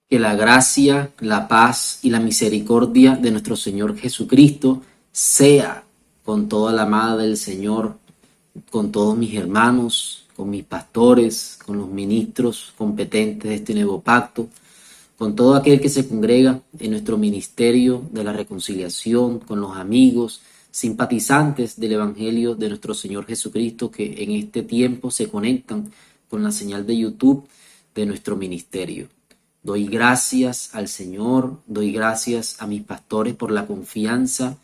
Que la gracia, la paz y la misericordia de nuestro Señor Jesucristo sea con toda la amada del Señor, con todos mis hermanos, con mis pastores, con los ministros competentes de este nuevo pacto, con todo aquel que se congrega en nuestro ministerio de la reconciliación, con los amigos, simpatizantes del Evangelio de nuestro Señor Jesucristo que en este tiempo se conectan con la señal de YouTube de nuestro ministerio. Doy gracias al Señor, doy gracias a mis pastores por la confianza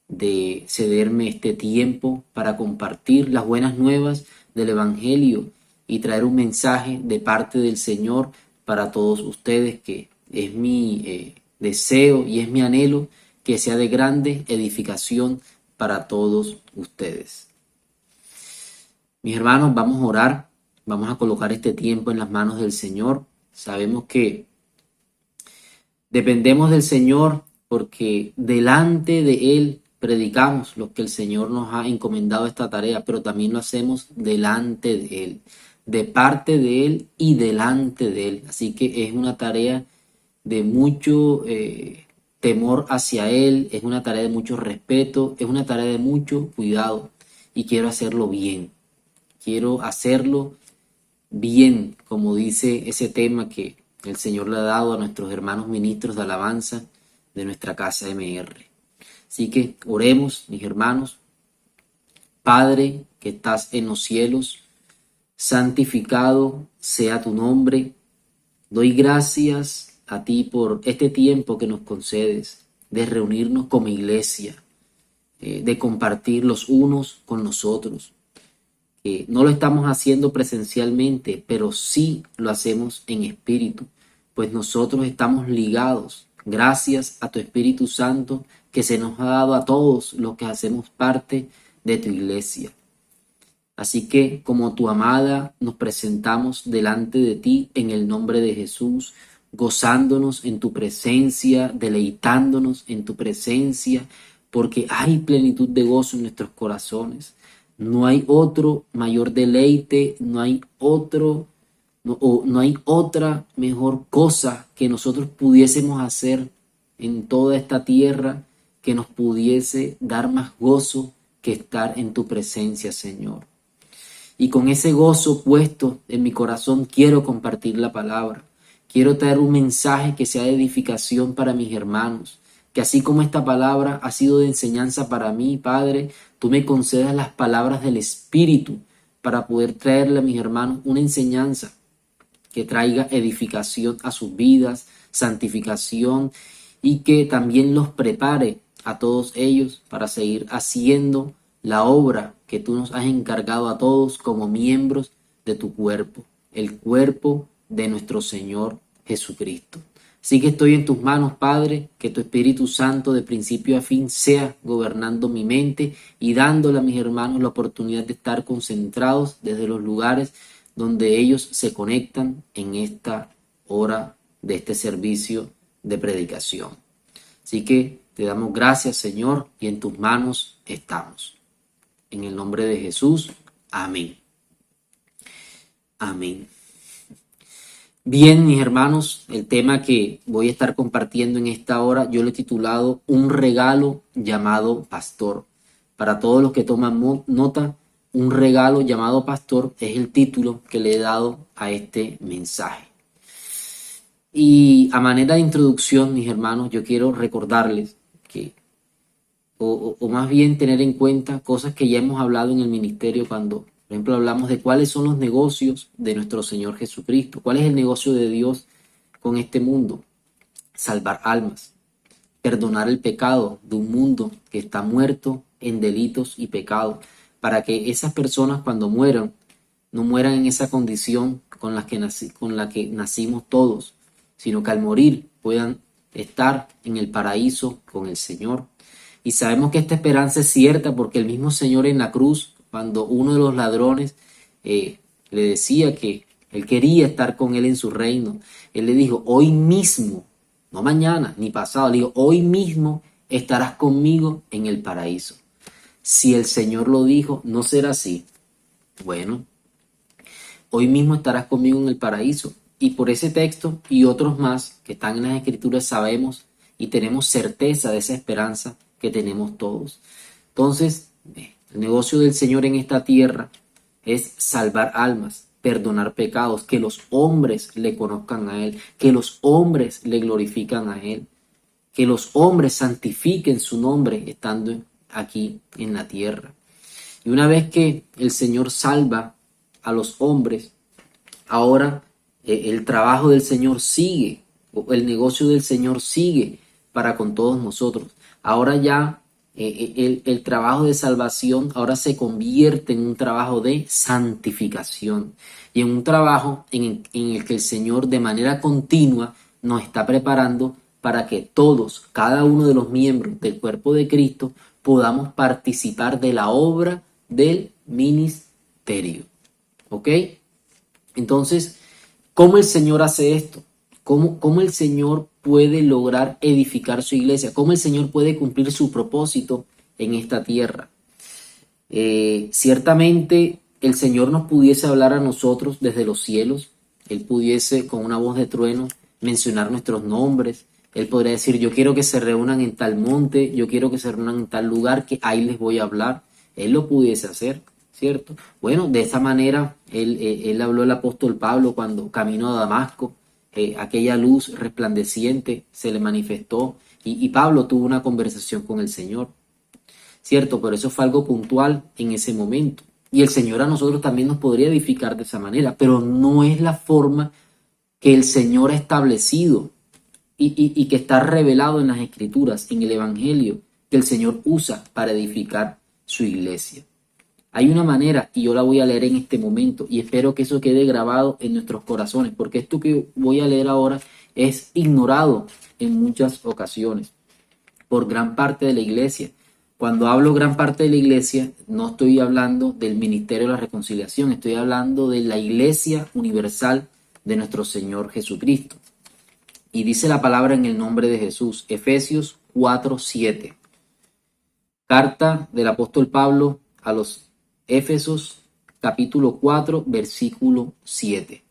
de cederme este tiempo para compartir las buenas nuevas del Evangelio y traer un mensaje de parte del Señor para todos ustedes, que es mi deseo y es mi anhelo que sea de grande edificación para todos ustedes. Mis hermanos, vamos a orar, vamos a colocar este tiempo en las manos del Señor. Sabemos que dependemos del Señor porque delante de Él predicamos lo que el Señor nos ha encomendado esta tarea, pero también lo hacemos delante de Él, de parte de Él y delante de Él. Así que es una tarea de mucho temor hacia Él, es una tarea de mucho respeto, es una tarea de mucho cuidado y quiero hacerlo bien. Quiero hacerlo bien, como dice ese tema que el Señor le ha dado a nuestros hermanos ministros de alabanza de nuestra casa MR. Así que oremos, mis hermanos. Padre que estás en los cielos, santificado sea tu nombre. Doy gracias a ti por este tiempo que nos concedes de reunirnos como iglesia, de compartir los unos con los otros. No lo estamos haciendo presencialmente, pero sí lo hacemos en espíritu, pues nosotros estamos ligados gracias a tu Espíritu Santo que se nos ha dado a todos los que hacemos parte de tu iglesia. Así que, como tu amada, nos presentamos delante de ti en el nombre de Jesús, gozándonos en tu presencia, deleitándonos en tu presencia, porque hay plenitud de gozo en nuestros corazones. No hay otro mayor deleite, no hay otra mejor cosa que nosotros pudiésemos hacer en toda esta tierra que nos pudiese dar más gozo que estar en tu presencia, Señor. Y con ese gozo puesto en mi corazón quiero compartir la palabra. Quiero traer un mensaje que sea de edificación para mis hermanos. Que así como esta palabra ha sido de enseñanza para mí, Padre, tú me concedas las palabras del Espíritu para poder traerle a mis hermanos una enseñanza que traiga edificación a sus vidas, santificación y que también los prepare a todos ellos para seguir haciendo la obra que tú nos has encargado a todos como miembros de tu cuerpo, el cuerpo de nuestro Señor Jesucristo. Así que estoy en tus manos, Padre, que tu Espíritu Santo de principio a fin sea gobernando mi mente y dándole a mis hermanos la oportunidad de estar concentrados desde los lugares donde ellos se conectan en esta hora de este servicio de predicación. Así que te damos gracias, Señor, y en tus manos estamos. En el nombre de Jesús, amén. Amén. Bien, mis hermanos, el tema que voy a estar compartiendo en esta hora, yo lo he titulado Un regalo llamado pastor. Para todos los que toman nota, un regalo llamado pastor es el título que le he dado a este mensaje. Y a manera de introducción, mis hermanos, yo quiero recordarles que, o más bien tener en cuenta cosas que ya hemos hablado en el ministerio cuando, por ejemplo, hablamos de cuáles son los negocios de nuestro Señor Jesucristo, cuál es el negocio de Dios con este mundo. Salvar almas, perdonar el pecado de un mundo que está muerto en delitos y pecados, para que esas personas cuando mueran, no mueran en esa condición con la que nacimos todos, sino que al morir puedan estar en el paraíso con el Señor. Y sabemos que esta esperanza es cierta porque el mismo Señor en la cruz, cuando uno de los ladrones le decía que él quería estar con él en su reino, él le dijo, hoy mismo, no mañana ni pasado, le dijo, hoy mismo estarás conmigo en el paraíso. Si el Señor lo dijo, ¿no será así? Bueno, hoy mismo estarás conmigo en el paraíso. Y por ese texto y otros más que están en las Escrituras sabemos y tenemos certeza de esa esperanza que tenemos todos. Entonces, el negocio del Señor en esta tierra es salvar almas, perdonar pecados, que los hombres le conozcan a Él, que los hombres le glorifican a Él, que los hombres santifiquen su nombre estando aquí en la tierra. Y una vez que el Señor salva a los hombres, ahora el trabajo del Señor sigue, o el negocio del Señor sigue para con todos nosotros. Ahora ya el trabajo de salvación ahora se convierte en un trabajo de santificación y en un trabajo en el que el Señor de manera continua nos está preparando para que todos, cada uno de los miembros del cuerpo de Cristo, podamos participar de la obra del ministerio. ¿Ok? Entonces, ¿cómo el Señor hace esto? ¿Cómo el Señor puede lograr edificar su iglesia? ¿Cómo el Señor puede cumplir su propósito en esta tierra? Ciertamente el Señor nos pudiese hablar a nosotros desde los cielos. Él pudiese con una voz de trueno mencionar nuestros nombres. Él podría decir, yo quiero que se reúnan en tal monte, yo quiero que se reúnan en tal lugar, que ahí les voy a hablar. Él lo pudiese hacer, ¿cierto? Bueno, de esa manera él habló el apóstol Pablo cuando caminó a Damasco. Aquella luz resplandeciente se le manifestó y Pablo tuvo una conversación con el Señor, ¿cierto? Pero eso fue algo puntual en ese momento. Y el Señor a nosotros también nos podría edificar de esa manera, pero no es la forma que el Señor ha establecido y que está revelado en las Escrituras, en el Evangelio, que el Señor usa para edificar su iglesia. Hay una manera, y yo la voy a leer en este momento, y espero que eso quede grabado en nuestros corazones, porque esto que voy a leer ahora es ignorado en muchas ocasiones por gran parte de la iglesia. Cuando hablo gran parte de la iglesia, no estoy hablando del ministerio de la reconciliación, estoy hablando de la iglesia universal de nuestro Señor Jesucristo. Y dice la palabra en el nombre de Jesús, Efesios 4:7. Carta del apóstol Pablo a los Éfesos, capítulo 4, versículo 7.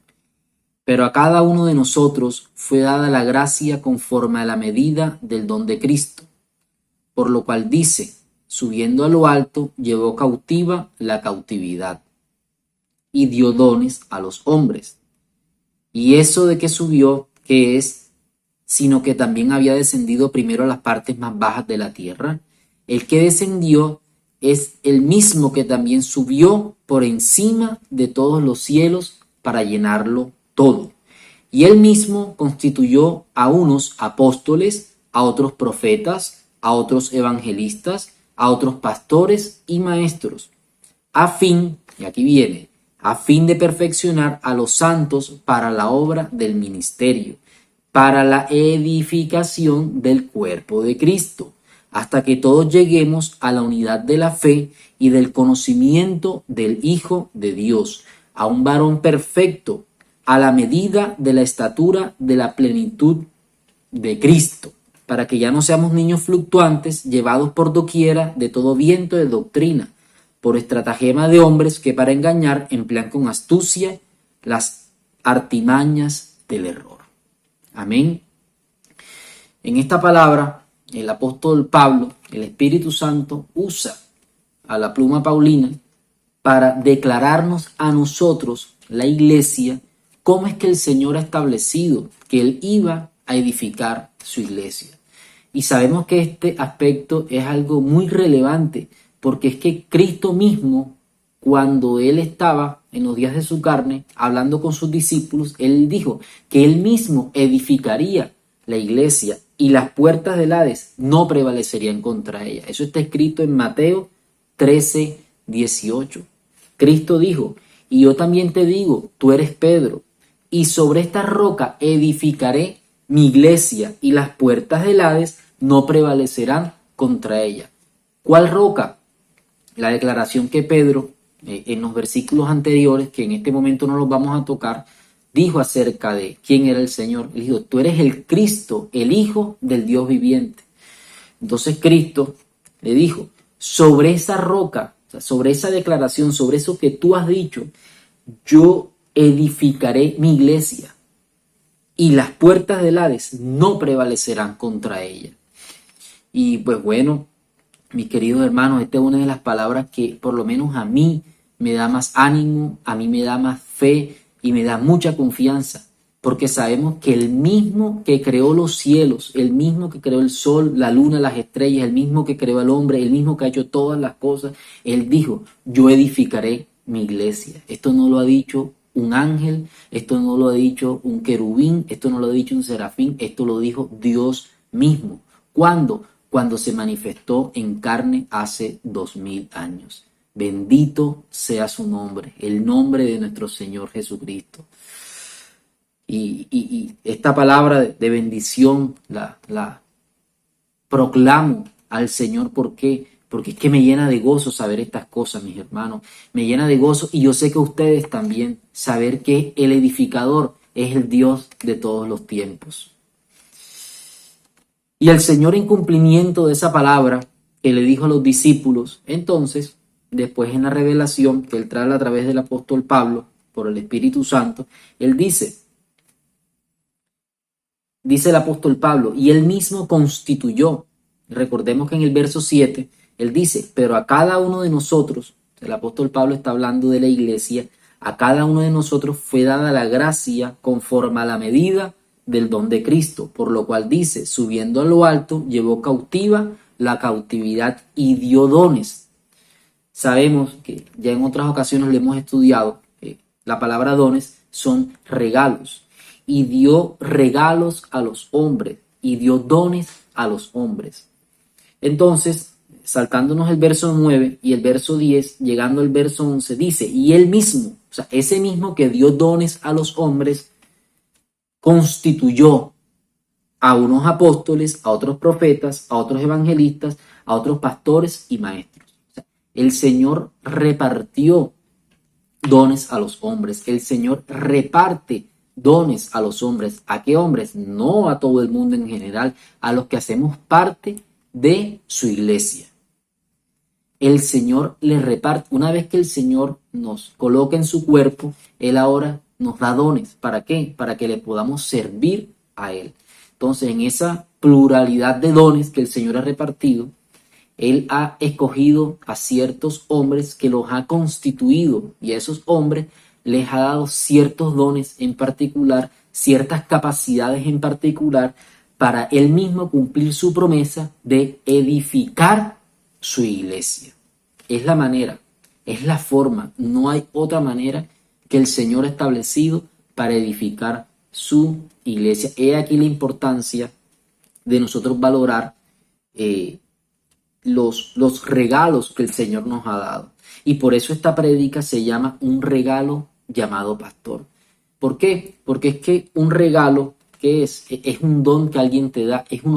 Pero a cada uno de nosotros fue dada la gracia conforme a la medida del don de Cristo, por lo cual dice, subiendo a lo alto, llevó cautiva la cautividad y dio dones a los hombres. Y eso de que subió, ¿qué es? Sino que también había descendido primero a las partes más bajas de la tierra. El que descendió es el mismo que también subió por encima de todos los cielos para llenarlo todo. Y él mismo constituyó a unos apóstoles, a otros profetas, a otros evangelistas, a otros pastores y maestros, a fin, y aquí viene, a fin de perfeccionar a los santos para la obra del ministerio, para la edificación del cuerpo de Cristo, hasta que todos lleguemos a la unidad de la fe y del conocimiento del Hijo de Dios, a un varón perfecto, a la medida de la estatura de la plenitud de Cristo, para que ya no seamos niños fluctuantes, llevados por doquiera de todo viento de doctrina, por estratagema de hombres que para engañar emplean con astucia las artimañas del error. Amén. En esta palabra, el apóstol Pablo, el Espíritu Santo, usa a la pluma paulina para declararnos a nosotros, la iglesia, cómo es que el Señor ha establecido que Él iba a edificar su iglesia. Y sabemos que este aspecto es algo muy relevante, porque es que Cristo mismo, cuando Él estaba en los días de su carne, hablando con sus discípulos, Él dijo que Él mismo edificaría la iglesia y las puertas del Hades no prevalecerían contra ella. Eso está escrito en Mateo 13:18. Cristo dijo, y yo también te digo, tú eres Pedro, y sobre esta roca edificaré mi iglesia, y las puertas del Hades no prevalecerán contra ella. ¿Cuál roca? La declaración que Pedro, en los versículos anteriores, que en este momento no los vamos a tocar, dijo acerca de quién era el Señor. Él dijo, tú eres el Cristo, el Hijo del Dios viviente. Entonces Cristo le dijo, sobre esa roca, o sea, sobre esa declaración, sobre eso que tú has dicho, yo edificaré mi iglesia. y las puertas del Hades no prevalecerán contra ella. Y pues bueno, mis queridos hermanos, esta es una de las palabras que por lo menos a mí me da más ánimo, a mí me da más fe y me da mucha confianza, porque sabemos que el mismo que creó los cielos, el mismo que creó el sol, la luna, las estrellas, el mismo que creó al hombre, el mismo que ha hecho todas las cosas, él dijo, yo edificaré mi iglesia. Esto no lo ha dicho un ángel, esto no lo ha dicho un querubín, esto no lo ha dicho un serafín, esto lo dijo Dios mismo. ¿Cuándo? Cuando se manifestó en carne hace 2000 años. Bendito sea su nombre, el nombre de nuestro Señor Jesucristo. Y esta palabra de bendición la proclamo al Señor. ¿Por qué? Porque es que me llena de gozo saber estas cosas, mis hermanos. Me llena de gozo, y yo sé que ustedes también, saber que el edificador es el Dios de todos los tiempos. Y el Señor, en cumplimiento de esa palabra que le dijo a los discípulos, entonces, después en la revelación que él trae a través del apóstol Pablo, por el Espíritu Santo, él dice el apóstol Pablo, y él mismo constituyó. Recordemos que en el verso 7, él dice, pero a cada uno de nosotros, el apóstol Pablo está hablando de la iglesia, a cada uno de nosotros fue dada la gracia conforme a la medida del don de Cristo, por lo cual dice, subiendo a lo alto, llevó cautiva la cautividad y dio dones. Sabemos que ya en otras ocasiones le hemos estudiado, la palabra dones son regalos, y dio regalos a los hombres, y dio dones a los hombres. Entonces, saltándonos el verso 9 y el verso 10, llegando al verso 11, dice, y él mismo, o sea, ese mismo que dio dones a los hombres, constituyó a unos apóstoles, a otros profetas, a otros evangelistas, a otros pastores y maestros. O sea, el Señor repartió dones a los hombres. El Señor reparte dones a los hombres. ¿A qué hombres? No a todo el mundo en general, a los que hacemos parte de su iglesia. El Señor le reparte. Una vez que el Señor nos coloca en su cuerpo, Él ahora nos da dones. ¿Para qué? Para que le podamos servir a Él. Entonces, en esa pluralidad de dones que el Señor ha repartido, Él ha escogido a ciertos hombres que los ha constituido, y a esos hombres les ha dado ciertos dones en particular, ciertas capacidades en particular, para Él mismo cumplir su promesa de edificar su iglesia. Es la manera, es la forma, no hay otra manera que el Señor ha establecido para edificar su iglesia. He aquí la importancia de nosotros valorar los regalos que el Señor nos ha dado. Y por eso esta prédica se llama un regalo llamado pastor. ¿Por qué? Porque es que un regalo, ¿qué es? Es un don que alguien te da, es un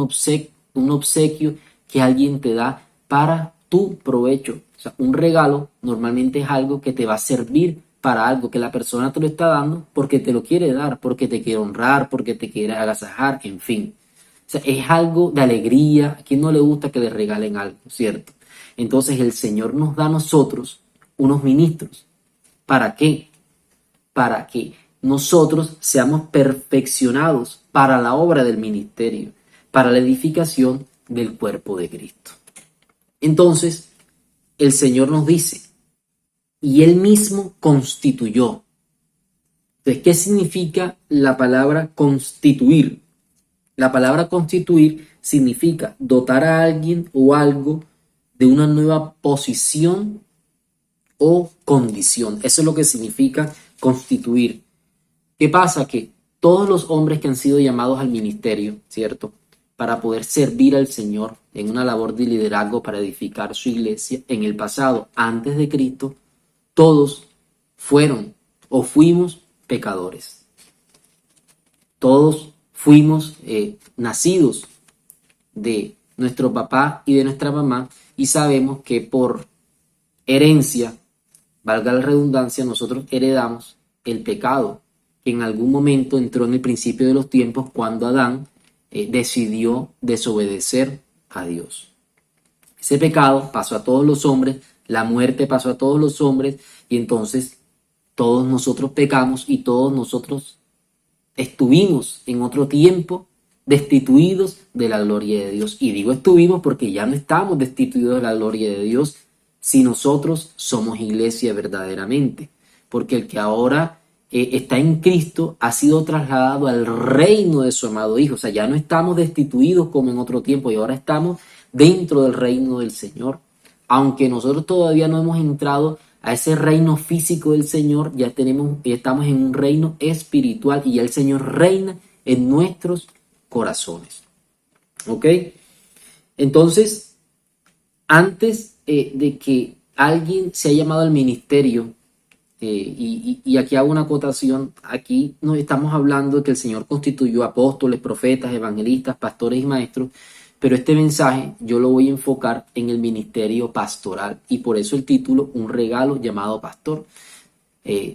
obsequio que alguien te da para tu provecho. O sea, un regalo normalmente es algo que te va a servir para algo, que la persona te lo está dando porque te lo quiere dar, porque te quiere honrar, porque te quiere agasajar, en fin. O sea, es algo de alegría. ¿A quién no le gusta que le regalen algo, cierto? Entonces el Señor nos da a nosotros unos ministros. ¿Para qué? Para que nosotros seamos perfeccionados para la obra del ministerio, para la edificación del cuerpo de Cristo. Entonces, el Señor nos dice, y Él mismo constituyó. Entonces, ¿qué significa la palabra constituir? La palabra constituir significa dotar a alguien o algo de una nueva posición o condición. Eso es lo que significa constituir. ¿Qué pasa? Que todos los hombres que han sido llamados al ministerio, ¿cierto?, para poder servir al Señor en una labor de liderazgo para edificar su iglesia, en el pasado, antes de Cristo, todos fueron o fuimos pecadores. Todos fuimos nacidos de nuestro papá y de nuestra mamá, y sabemos que por herencia, valga la redundancia, nosotros heredamos el pecado que en algún momento entró en el principio de los tiempos cuando Adán decidió desobedecer a Dios. Ese pecado pasó a todos los hombres, la muerte pasó a todos los hombres, y entonces todos nosotros pecamos y todos nosotros estuvimos en otro tiempo destituidos de la gloria de Dios. Y digo estuvimos porque ya no estamos destituidos de la gloria de Dios si nosotros somos iglesia verdaderamente. Porque el que ahora está en Cristo ha sido trasladado al reino de su amado Hijo. O sea, ya no estamos destituidos como en otro tiempo y ahora estamos dentro del reino del Señor. Aunque nosotros todavía no hemos entrado a ese reino físico del Señor, ya estamos en un reino espiritual y ya el Señor reina en nuestros corazones. ¿Ok? Entonces, antes de que alguien sea llamado al ministerio, y aquí hago una acotación, aquí nos estamos hablando de que el Señor constituyó apóstoles, profetas, evangelistas, pastores y maestros, pero este mensaje yo lo voy a enfocar en el ministerio pastoral y por eso el título, un regalo llamado pastor.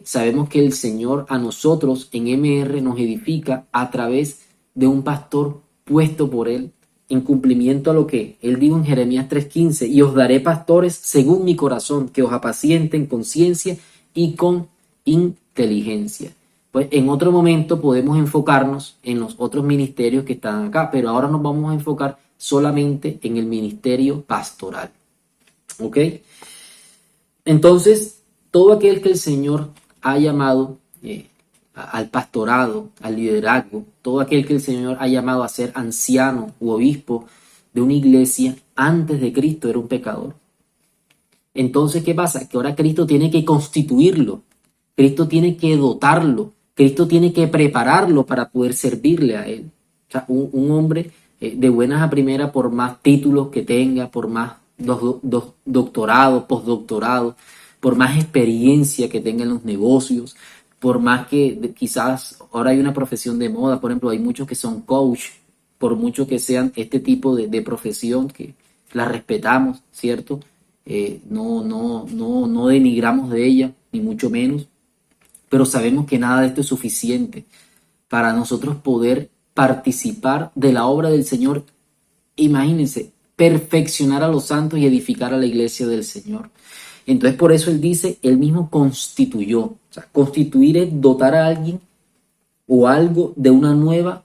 Sabemos que el Señor a nosotros en MR nos edifica a través de un pastor puesto por Él en cumplimiento a lo que Él dijo en Jeremías 3:15, y os daré pastores según mi corazón, que os apacienten con ciencia y con inteligencia. Pues en otro momento podemos enfocarnos en los otros ministerios que están acá, pero ahora nos vamos a enfocar solamente en el ministerio pastoral. ¿Ok? Entonces, todo aquel que el Señor ha llamado al pastorado, al liderazgo, todo aquel que el Señor ha llamado a ser anciano u obispo de una iglesia, antes de Cristo era un pecador. Entonces, ¿qué pasa? Que ahora Cristo tiene que constituirlo, Cristo tiene que dotarlo, Cristo tiene que prepararlo para poder servirle a Él. O sea, un hombre de buenas a primeras, por más títulos que tenga, por más doctorados, postdoctorados, por más experiencia que tenga en los negocios, por más que quizás ahora hay una profesión de moda, por ejemplo, hay muchos que son coach, por mucho que sean este tipo de profesión que la respetamos, ¿cierto? No denigramos de ella, ni mucho menos, pero sabemos que nada de esto es suficiente para nosotros poder participar de la obra del Señor. Imagínense, perfeccionar a los santos y edificar a la iglesia del Señor. Entonces por eso Él dice, Él mismo constituyó. O sea, constituir es dotar a alguien o algo de una nueva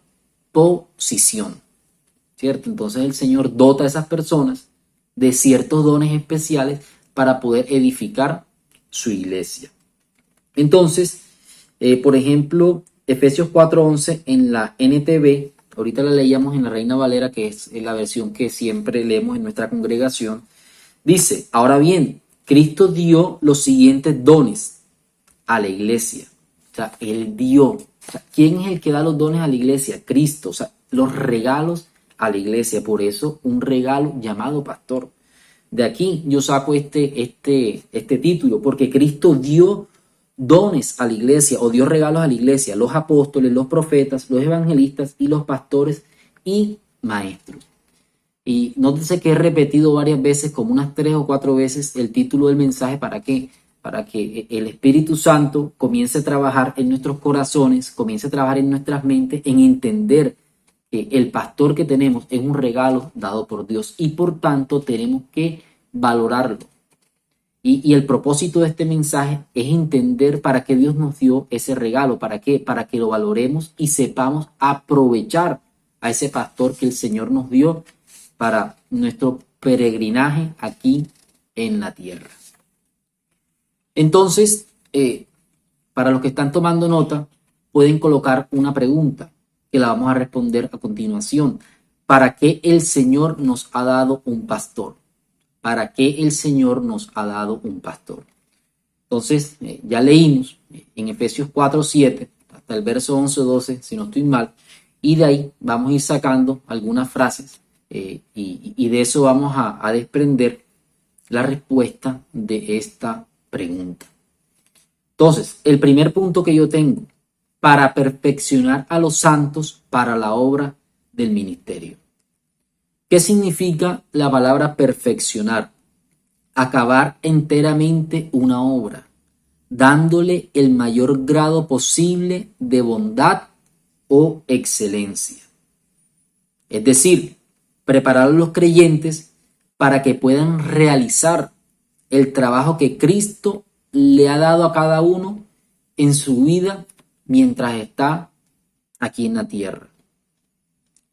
posición, ¿cierto? Entonces el Señor dota a esas personas de ciertos dones especiales para poder edificar su iglesia. Entonces, por ejemplo, Efesios 4:11 en la NTV, ahorita la leíamos en la Reina Valera, que es la versión que siempre leemos en nuestra congregación, dice, ahora bien, Cristo dio los siguientes dones a la iglesia. O sea, Él dio. O sea, ¿quién es el que da los dones a la iglesia? Cristo. O sea, los regalos a la iglesia. Por eso, un regalo llamado pastor. De aquí yo saco este título, porque Cristo dio dones a la iglesia o dio regalos a la iglesia, los apóstoles, los profetas, los evangelistas y los pastores y maestros. Y nótese que he repetido varias veces, como unas 3 o 4 veces, el título del mensaje. ¿Para qué? Para que el Espíritu Santo comience a trabajar en nuestros corazones, comience a trabajar en nuestras mentes, en entender que el pastor que tenemos es un regalo dado por Dios y por tanto tenemos que valorarlo. Y el propósito de este mensaje es entender para qué Dios nos dio ese regalo, para qué, para que lo valoremos y sepamos aprovechar a ese pastor que el Señor nos dio para nuestro peregrinaje aquí en la tierra. Entonces, para los que están tomando nota, pueden colocar una pregunta que la vamos a responder a continuación. ¿Para qué el Señor nos ha dado un pastor? ¿Para qué el Señor nos ha dado un pastor? Entonces, ya leímos en Efesios 4:7 hasta el verso 11-12, si no estoy mal, y de ahí vamos a ir sacando algunas frases y de eso vamos a desprender la respuesta de esta pregunta. Entonces, el primer punto que yo tengo, para perfeccionar a los santos para la obra del ministerio. ¿Qué significa la palabra perfeccionar? Acabar enteramente una obra, dándole el mayor grado posible de bondad o excelencia. Es decir, preparar a los creyentes para que puedan realizar el trabajo que Cristo le ha dado a cada uno en su vida mientras está aquí en la tierra.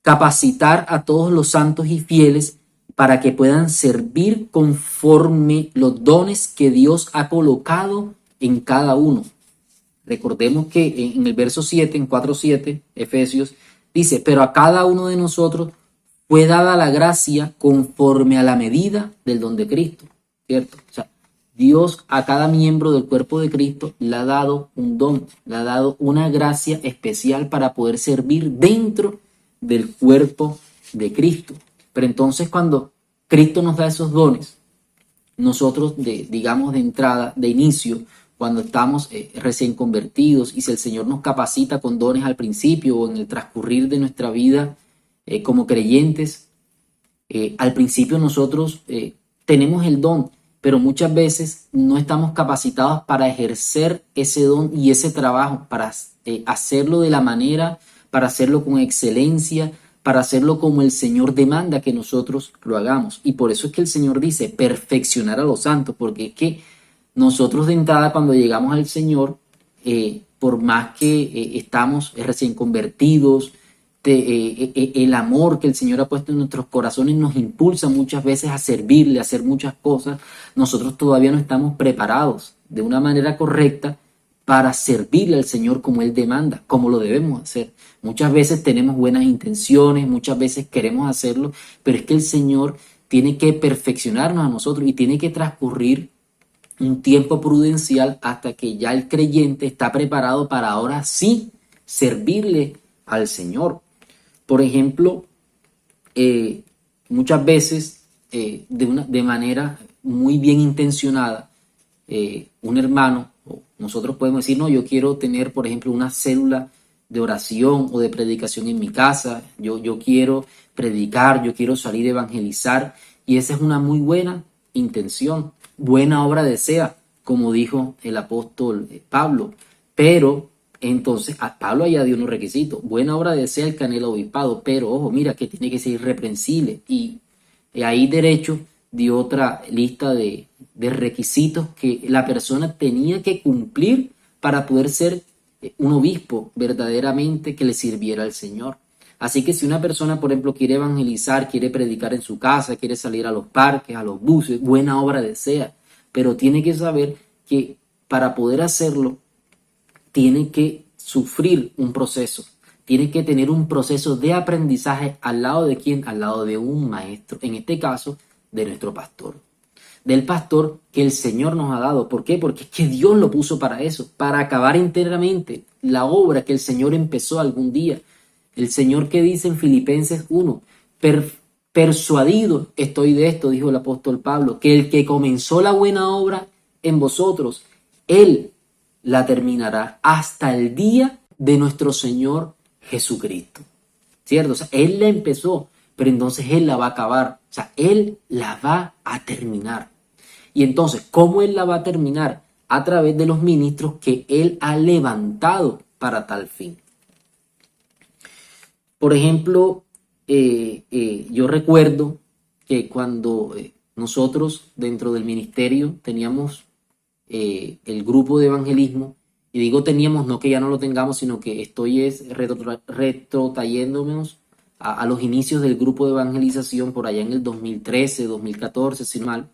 Capacitar a todos los santos y fieles para que puedan servir conforme los dones que Dios ha colocado en cada uno. Recordemos que en el verso 7, en 4:7, Efesios, dice, pero a cada uno de nosotros fue dada la gracia conforme a la medida del don de Cristo, ¿cierto? O sea, Dios a cada miembro del cuerpo de Cristo le ha dado un don, le ha dado una gracia especial para poder servir dentro del cuerpo de Cristo. Pero entonces cuando Cristo nos da esos dones, nosotros digamos de entrada, de inicio, cuando estamos recién convertidos y si el Señor nos capacita con dones al principio o en el transcurrir de nuestra vida como creyentes, al principio nosotros tenemos el don, pero muchas veces no estamos capacitados para ejercer ese don y ese trabajo, para hacerlo de la manera, para hacerlo con excelencia, para hacerlo como el Señor demanda que nosotros lo hagamos. Y por eso es que el Señor dice perfeccionar a los santos, porque es que nosotros de entrada cuando llegamos al Señor, por más que estamos recién convertidos, el amor que el Señor ha puesto en nuestros corazones nos impulsa muchas veces a servirle, a hacer muchas cosas. Nosotros todavía no estamos preparados de una manera correcta para servirle al Señor como Él demanda, como lo debemos hacer. Muchas veces tenemos buenas intenciones, muchas veces queremos hacerlo, pero es que el Señor tiene que perfeccionarnos a nosotros y tiene que transcurrir un tiempo prudencial hasta que ya el creyente está preparado para ahora sí servirle al Señor. Por ejemplo, muchas veces de manera muy bien intencionada, un hermano, o nosotros podemos decir, no, yo quiero tener, por ejemplo, una célula de oración o de predicación en mi casa, yo quiero predicar, yo quiero salir a evangelizar, y esa es una muy buena intención, buena obra desea, como dijo el apóstol Pablo, pero entonces a Pablo ya dio unos requisitos, buena obra desea el que anhela obispado, pero ojo, mira que tiene que ser irreprensible, y ahí derecho dio otra lista de requisitos que la persona tenía que cumplir para poder ser un obispo verdaderamente que le sirviera al Señor. Así que si una persona, por ejemplo, quiere evangelizar, quiere predicar en su casa, quiere salir a los parques, a los buses, buena obra desea, pero tiene que saber que para poder hacerlo, tiene que sufrir un proceso, tiene que tener un proceso de aprendizaje al lado de quién, al lado de un maestro, en este caso, de nuestro pastor. Del pastor que el Señor nos ha dado. ¿Por qué? Porque es que Dios lo puso para eso, para acabar enteramente la obra que el Señor empezó algún día. El Señor que dice en Filipenses 1, persuadido estoy de esto, dijo el apóstol Pablo, que el que comenzó la buena obra en vosotros, Él la terminará hasta el día de nuestro Señor Jesucristo. ¿Cierto? O sea, Él la empezó, pero entonces Él la va a acabar. O sea, Él la va a terminar. Y entonces, ¿cómo Él la va a terminar? A través de los ministros que Él ha levantado para tal fin. Por ejemplo, yo recuerdo que cuando nosotros dentro del ministerio teníamos el grupo de evangelismo, y digo teníamos, no que ya no lo tengamos, sino que estoy retrotrayéndonos a los inicios del grupo de evangelización por allá en el 2013, 2014, sin mal.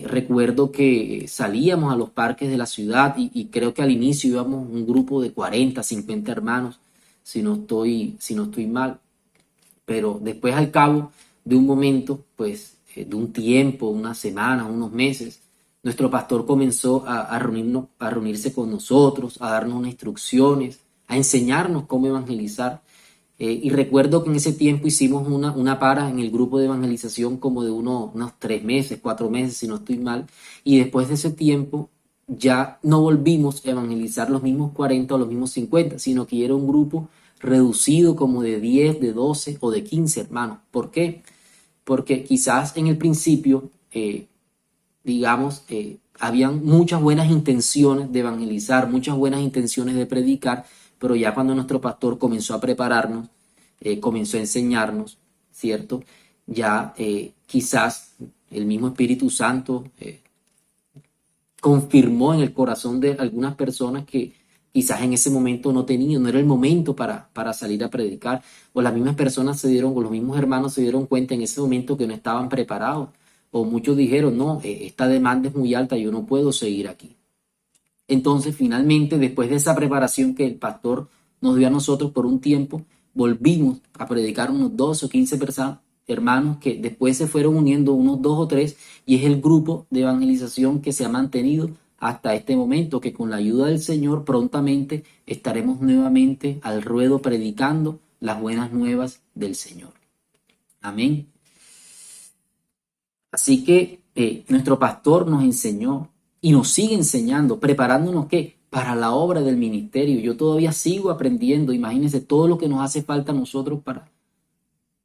Recuerdo que salíamos a los parques de la ciudad y creo que al inicio íbamos un grupo de 40, 50 hermanos, si no estoy mal. Pero después al cabo de un momento, pues de un tiempo, unas semanas, unos meses, nuestro pastor comenzó a reunirse con nosotros, a darnos unas instrucciones, a enseñarnos cómo evangelizar. Y recuerdo que en ese tiempo hicimos una para en el grupo de evangelización como de unos 3 meses, 4 meses, si no estoy mal. Y después de ese tiempo ya no volvimos a evangelizar los mismos 40 o los mismos 50, sino que era un grupo reducido como de 10, de 12 o de 15 hermanos. ¿Por qué? Porque quizás en el principio, habían muchas buenas intenciones de evangelizar, muchas buenas intenciones de predicar, pero ya cuando nuestro pastor comenzó a prepararnos, comenzó a enseñarnos, ¿cierto? Ya quizás el mismo Espíritu Santo confirmó en el corazón de algunas personas que Quizás en ese momento no tenía, no era el momento para salir a predicar. O las mismas personas se dieron, o los mismos hermanos se dieron cuenta en ese momento que no estaban preparados. O muchos dijeron, no, esta demanda es muy alta, yo no puedo seguir aquí. Entonces, finalmente, después de esa preparación que el pastor nos dio a nosotros por un tiempo, volvimos a predicar unos 12 o 15 hermanos que después se fueron uniendo unos 2 o 3 y es el grupo de evangelización que se ha mantenido hasta este momento, que con la ayuda del Señor prontamente estaremos nuevamente al ruedo predicando las buenas nuevas del Señor. Amén. Así que nuestro pastor nos enseñó y nos sigue enseñando, preparándonos ¿qué? Para la obra del ministerio. Yo todavía sigo aprendiendo. Imagínense todo lo que nos hace falta a nosotros para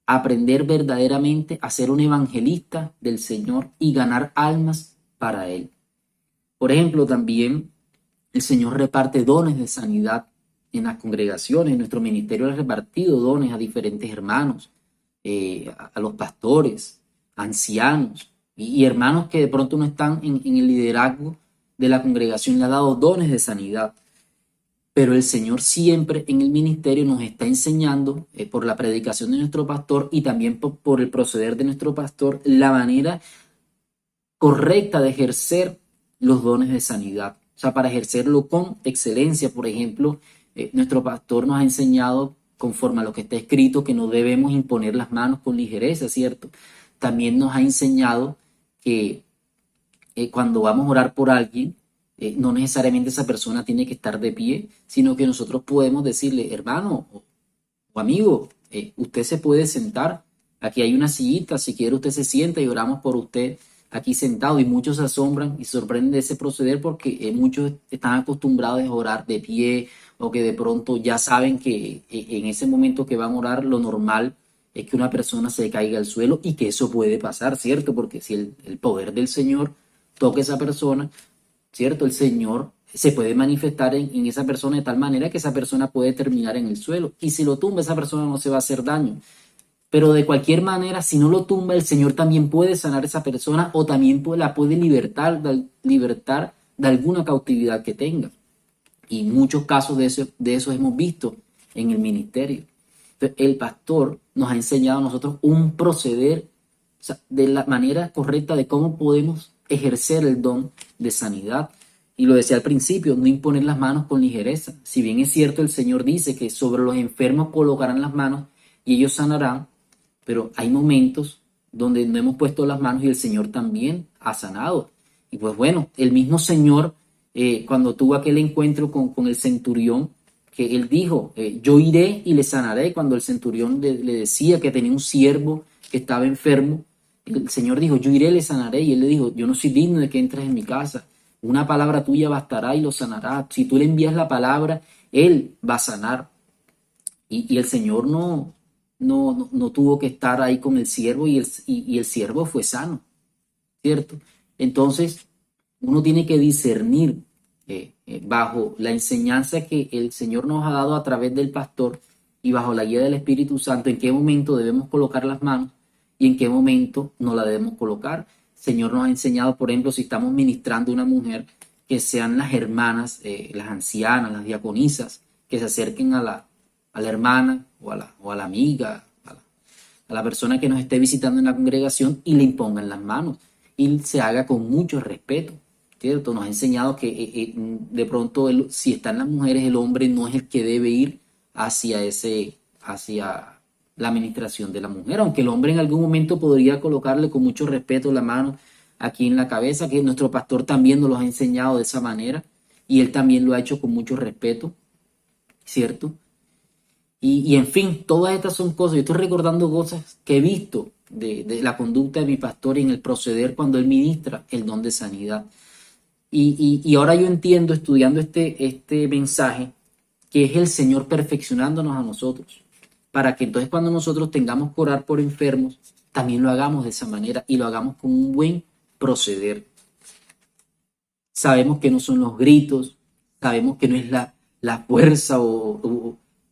aprender verdaderamente a ser un evangelista del Señor y ganar almas para Él. Por ejemplo, también el Señor reparte dones de sanidad en las congregaciones. Nuestro ministerio ha repartido dones a diferentes hermanos, a los pastores, ancianos y hermanos que de pronto no están en el liderazgo de la congregación. Le ha dado dones de sanidad. Pero el Señor siempre en el ministerio nos está enseñando, por la predicación de nuestro pastor y también por el proceder de nuestro pastor, la manera correcta de ejercer los dones de sanidad. O sea, para ejercerlo con excelencia. Por ejemplo, nuestro pastor nos ha enseñado, conforme a lo que está escrito, que no debemos imponer las manos con ligereza, ¿cierto? También nos ha enseñado que cuando vamos a orar por alguien, no necesariamente esa persona tiene que estar de pie, sino que nosotros podemos decirle, hermano o amigo, usted se puede sentar, aquí hay una sillita, si quiere usted se sienta y oramos por usted aquí sentado. Y muchos se asombran y se sorprenden de ese proceder porque muchos están acostumbrados a orar de pie o que de pronto ya saben que en ese momento que van a orar lo normal es que una persona se caiga al suelo y que eso puede pasar, ¿cierto? Porque si el poder del Señor toca a esa persona, ¿cierto? El Señor se puede manifestar en esa persona de tal manera que esa persona puede terminar en el suelo. Y si lo tumba, esa persona no se va a hacer daño. Pero de cualquier manera, si no lo tumba, el Señor también puede sanar a esa persona o también la puede libertar de alguna cautividad que tenga. Y muchos casos de eso hemos visto en el ministerio. Entonces, el pastor nos ha enseñado a nosotros un proceder, o sea, de la manera correcta de cómo podemos ejercer el don de sanidad. Y lo decía al principio, no imponer las manos con ligereza. Si bien es cierto, el Señor dice que sobre los enfermos colocarán las manos y ellos sanarán, pero hay momentos donde no hemos puesto las manos y el Señor también ha sanado. Y pues bueno, el mismo Señor, cuando tuvo aquel encuentro con el centurión, que él dijo, yo iré y le sanaré. Cuando el centurión le decía que tenía un siervo que estaba enfermo, el Señor dijo, yo iré y le sanaré. Y él le dijo, yo no soy digno de que entres en mi casa. Una palabra tuya bastará y lo sanará. Si tú le envías la palabra, él va a sanar. Y el Señor no tuvo que estar ahí con el siervo y el siervo fue sano, ¿cierto? Entonces, uno tiene que discernir bajo la enseñanza que el Señor nos ha dado a través del pastor y bajo la guía del Espíritu Santo, en qué momento debemos colocar las manos y en qué momento no la debemos colocar. El Señor nos ha enseñado, por ejemplo, si estamos ministrando a una mujer, que sean las hermanas, las ancianas, las diaconisas, que se acerquen a la hermana o a la amiga, a la persona que nos esté visitando en la congregación y le impongan las manos y se haga con mucho respeto, ¿cierto? Nos ha enseñado que de pronto si están las mujeres, el hombre no es el que debe ir hacia la administración de la mujer, aunque el hombre en algún momento podría colocarle con mucho respeto la mano aquí en la cabeza, que nuestro pastor también nos lo ha enseñado de esa manera y él también lo ha hecho con mucho respeto, ¿cierto? Y en fin, todas estas son cosas, yo estoy recordando cosas que he visto de la conducta de mi pastor y en el proceder cuando él ministra el don de sanidad. Y ahora yo entiendo, estudiando este mensaje, que es el Señor perfeccionándonos a nosotros, para que entonces cuando nosotros tengamos que orar por enfermos, también lo hagamos de esa manera y lo hagamos con un buen proceder. Sabemos que no son los gritos, sabemos que no es la fuerza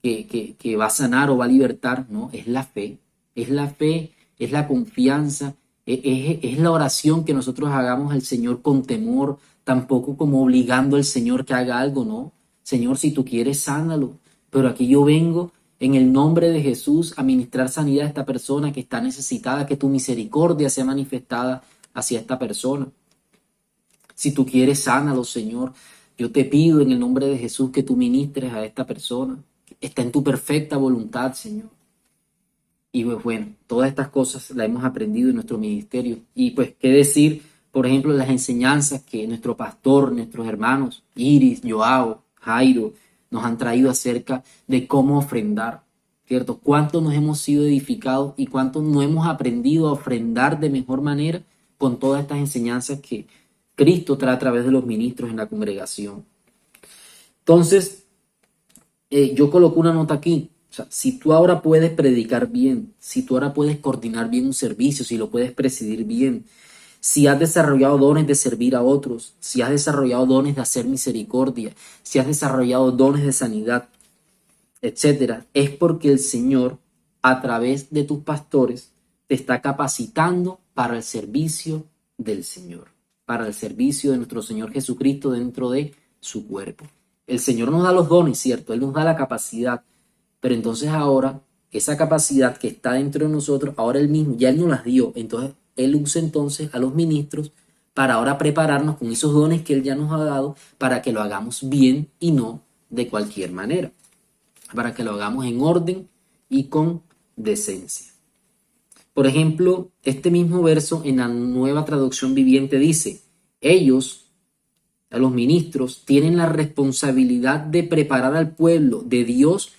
que va a sanar o va a libertar, no, es la fe, es la confianza, es la oración que nosotros hagamos al Señor con temor, tampoco como obligando al Señor que haga algo, no, Señor, si tú quieres, sánalo. Pero aquí yo vengo en el nombre de Jesús a ministrar sanidad a esta persona que está necesitada, que tu misericordia sea manifestada hacia esta persona. Si tú quieres, sánalo, Señor. Yo te pido en el nombre de Jesús que tú ministres a esta persona. Está en tu perfecta voluntad, Señor. Y pues bueno, todas estas cosas las hemos aprendido en nuestro ministerio. Y pues, ¿qué decir? Por ejemplo, las enseñanzas que nuestro pastor, nuestros hermanos, Iris, Joao, Jairo, nos han traído acerca de cómo ofrendar, ¿cierto? Cuánto nos hemos sido edificados y cuánto no hemos aprendido a ofrendar de mejor manera con todas estas enseñanzas que Cristo trae a través de los ministros en la congregación. Entonces, yo coloco una nota aquí. O sea, si tú ahora puedes predicar bien, si tú ahora puedes coordinar bien un servicio, si lo puedes presidir bien, si has desarrollado dones de servir a otros, si has desarrollado dones de hacer misericordia, si has desarrollado dones de sanidad, etcétera, es porque el Señor, a través de tus pastores, te está capacitando para el servicio del Señor, para el servicio de nuestro Señor Jesucristo dentro de su cuerpo. El Señor nos da los dones, ¿cierto? Él nos da la capacidad, pero entonces ahora, esa capacidad que está dentro de nosotros, ahora Él mismo, ya Él nos las dio, entonces Él usa entonces a los ministros para ahora prepararnos con esos dones que Él ya nos ha dado para que lo hagamos bien y no de cualquier manera, para que lo hagamos en orden y con decencia. Por ejemplo, este mismo verso en la Nueva Traducción Viviente dice, ellos, a los ministros, tienen la responsabilidad de preparar al pueblo de Dios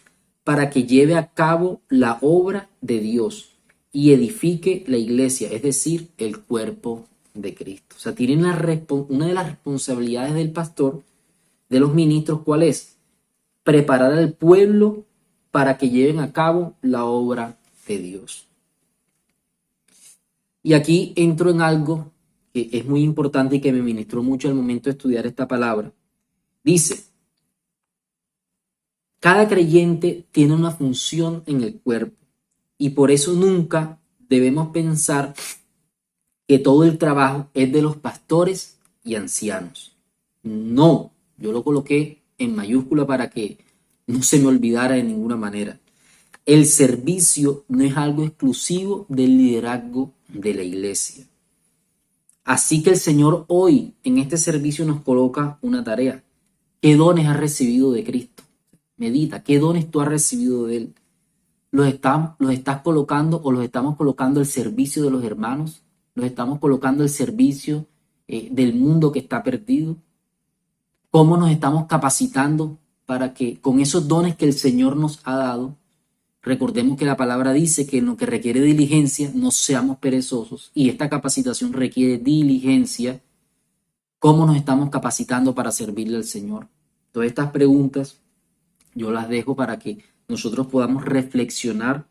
para que lleve a cabo la obra de Dios y edifique la iglesia, es decir, el cuerpo de Cristo. O sea, tienen una de las responsabilidades del pastor, de los ministros, ¿cuál es? Preparar al pueblo para que lleven a cabo la obra de Dios. Y aquí entro en algo que es muy importante y que me ministró mucho al momento de estudiar esta palabra. Dice, cada creyente tiene una función en el cuerpo y por eso nunca debemos pensar que todo el trabajo es de los pastores y ancianos. No, yo lo coloqué en mayúscula para que no se me olvidara de ninguna manera. El servicio no es algo exclusivo del liderazgo de la iglesia. Así que el Señor hoy en este servicio nos coloca una tarea. ¿Qué dones has recibido de Cristo? Medita, ¿qué dones tú has recibido de Él? ¿Los estás colocando o los estamos colocando al servicio de los hermanos? ¿Los estamos colocando al servicio del mundo que está perdido? ¿Cómo nos estamos capacitando para que con esos dones que el Señor nos ha dado, recordemos que la palabra dice que en lo que requiere diligencia no seamos perezosos y esta capacitación requiere diligencia? ¿Cómo nos estamos capacitando para servirle al Señor? Todas estas preguntas yo las dejo para que nosotros podamos reflexionar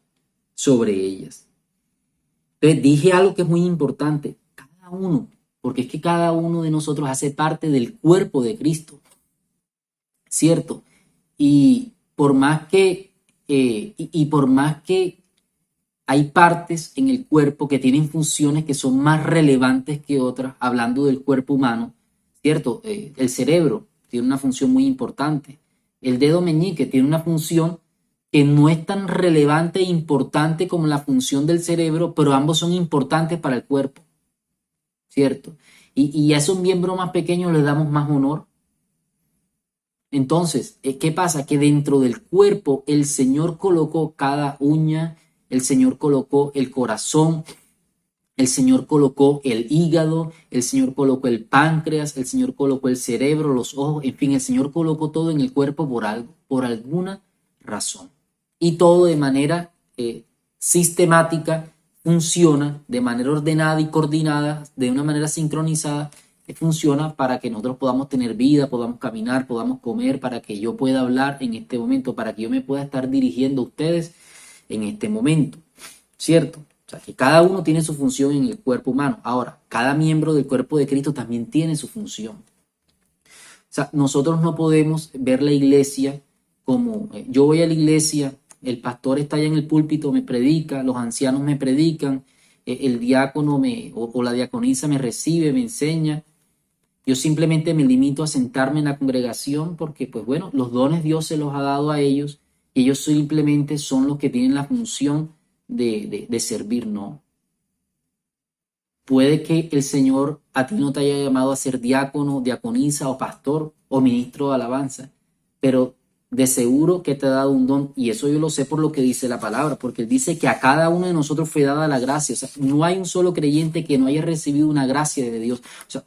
sobre ellas. Entonces dije algo que es muy importante, cada uno, porque es que cada uno de nosotros hace parte del cuerpo de Cristo, ¿cierto? Y por más que hay partes en el cuerpo que tienen funciones que son más relevantes que otras, hablando del cuerpo humano, ¿cierto? El cerebro tiene una función muy importante. El dedo meñique tiene una función que no es tan relevante e importante como la función del cerebro, pero ambos son importantes para el cuerpo, ¿cierto? Y a esos miembros más pequeños les damos más honor. Entonces, ¿qué pasa? Que dentro del cuerpo el Señor colocó cada uña, el Señor colocó el corazón, el Señor colocó el hígado, el Señor colocó el páncreas, el Señor colocó el cerebro, los ojos, en fin, el Señor colocó todo en el cuerpo por algo, por alguna razón. Y todo de manera sistemática funciona, de manera ordenada y coordinada, de una manera sincronizada, que funciona para que nosotros podamos tener vida, podamos caminar, podamos comer, para que yo pueda hablar en este momento, para que yo me pueda estar dirigiendo a ustedes en este momento, ¿cierto? O sea, que cada uno tiene su función en el cuerpo humano. Ahora, cada miembro del cuerpo de Cristo también tiene su función. O sea, nosotros no podemos ver la iglesia como yo voy a la iglesia, el pastor está allá en el púlpito, me predica, los ancianos me predican, el diácono o la diaconisa me recibe, me enseña, Yo simplemente me limito a sentarme en la congregación porque, pues bueno, los dones Dios se los ha dado a ellos y ellos simplemente son los que tienen la función de servir, ¿no? Puede que el Señor a ti no te haya llamado a ser diácono, diaconisa o pastor o ministro de alabanza, pero de seguro que te ha dado un don, y eso yo lo sé por lo que dice la palabra, porque Él dice que a cada uno de nosotros fue dada la gracia. O sea, no hay un solo creyente que no haya recibido una gracia de Dios. O sea,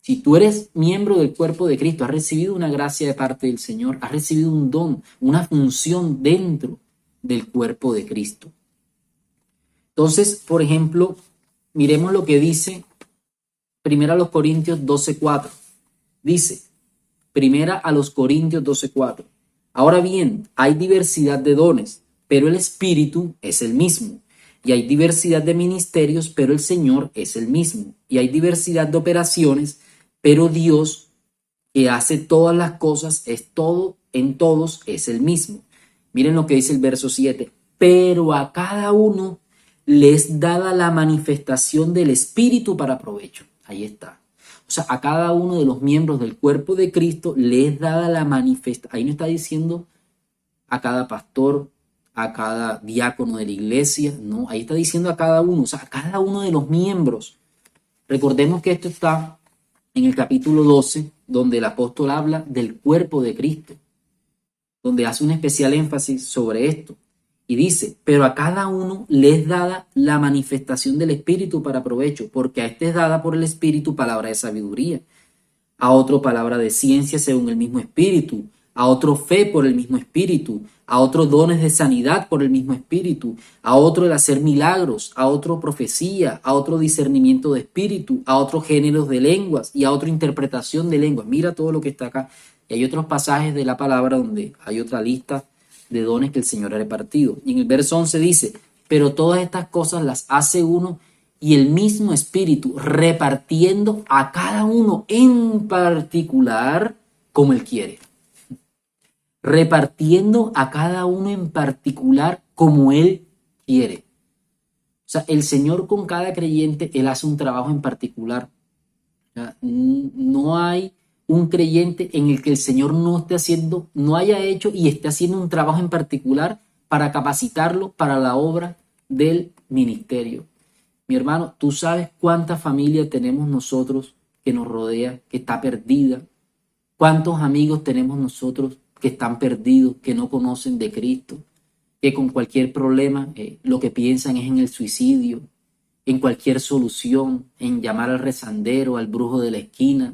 si tú eres miembro del cuerpo de Cristo, has recibido una gracia de parte del Señor, has recibido un don, una función dentro del cuerpo de Cristo. Entonces, por ejemplo, miremos lo que dice Primera a los Corintios 12:4. Dice, Primera a los Corintios 12:4. Ahora bien, hay diversidad de dones, pero el Espíritu es el mismo. Y hay diversidad de ministerios, pero el Señor es el mismo. Y hay diversidad de operaciones, pero Dios, que hace todas las cosas, es todo en todos, es el mismo. Miren lo que dice el verso 7. Pero a cada uno les dada la manifestación del Espíritu para provecho. Ahí está. O sea, a cada uno de los miembros del cuerpo de Cristo les dada la manifestación. Ahí no está diciendo a cada pastor, a cada diácono de la iglesia, no, ahí está diciendo a cada uno, o sea, a cada uno de los miembros. Recordemos que esto está en el capítulo 12, donde el apóstol habla del cuerpo de Cristo, donde hace un especial énfasis sobre esto. Y dice, pero a cada uno le es dada la manifestación del Espíritu para provecho, porque a este es dada por el Espíritu palabra de sabiduría, a otro palabra de ciencia según el mismo Espíritu, a otro fe por el mismo Espíritu, a otro dones de sanidad por el mismo Espíritu, a otro el hacer milagros, a otro profecía, a otro discernimiento de espíritu, a otros géneros de lenguas y a otra interpretación de lenguas. Mira todo lo que está acá. Y hay otros pasajes de la palabra donde hay otra lista de dones que el Señor ha repartido. Y en el verso 11 dice, pero todas estas cosas las hace uno y el mismo Espíritu, repartiendo a cada uno en particular como Él quiere. Repartiendo a cada uno en particular como Él quiere. O sea, el Señor con cada creyente, Él hace un trabajo en particular. O sea, no hay un creyente en el que el Señor no esté haciendo, no haya hecho y esté haciendo un trabajo en particular para capacitarlo para la obra del ministerio. Mi hermano, tú sabes cuánta familia tenemos nosotros que nos rodea, que está perdida. Cuántos amigos tenemos nosotros que están perdidos, que no conocen de Cristo, que con cualquier problema lo que piensan es en el suicidio, en cualquier solución, en llamar al rezandero, al brujo de la esquina,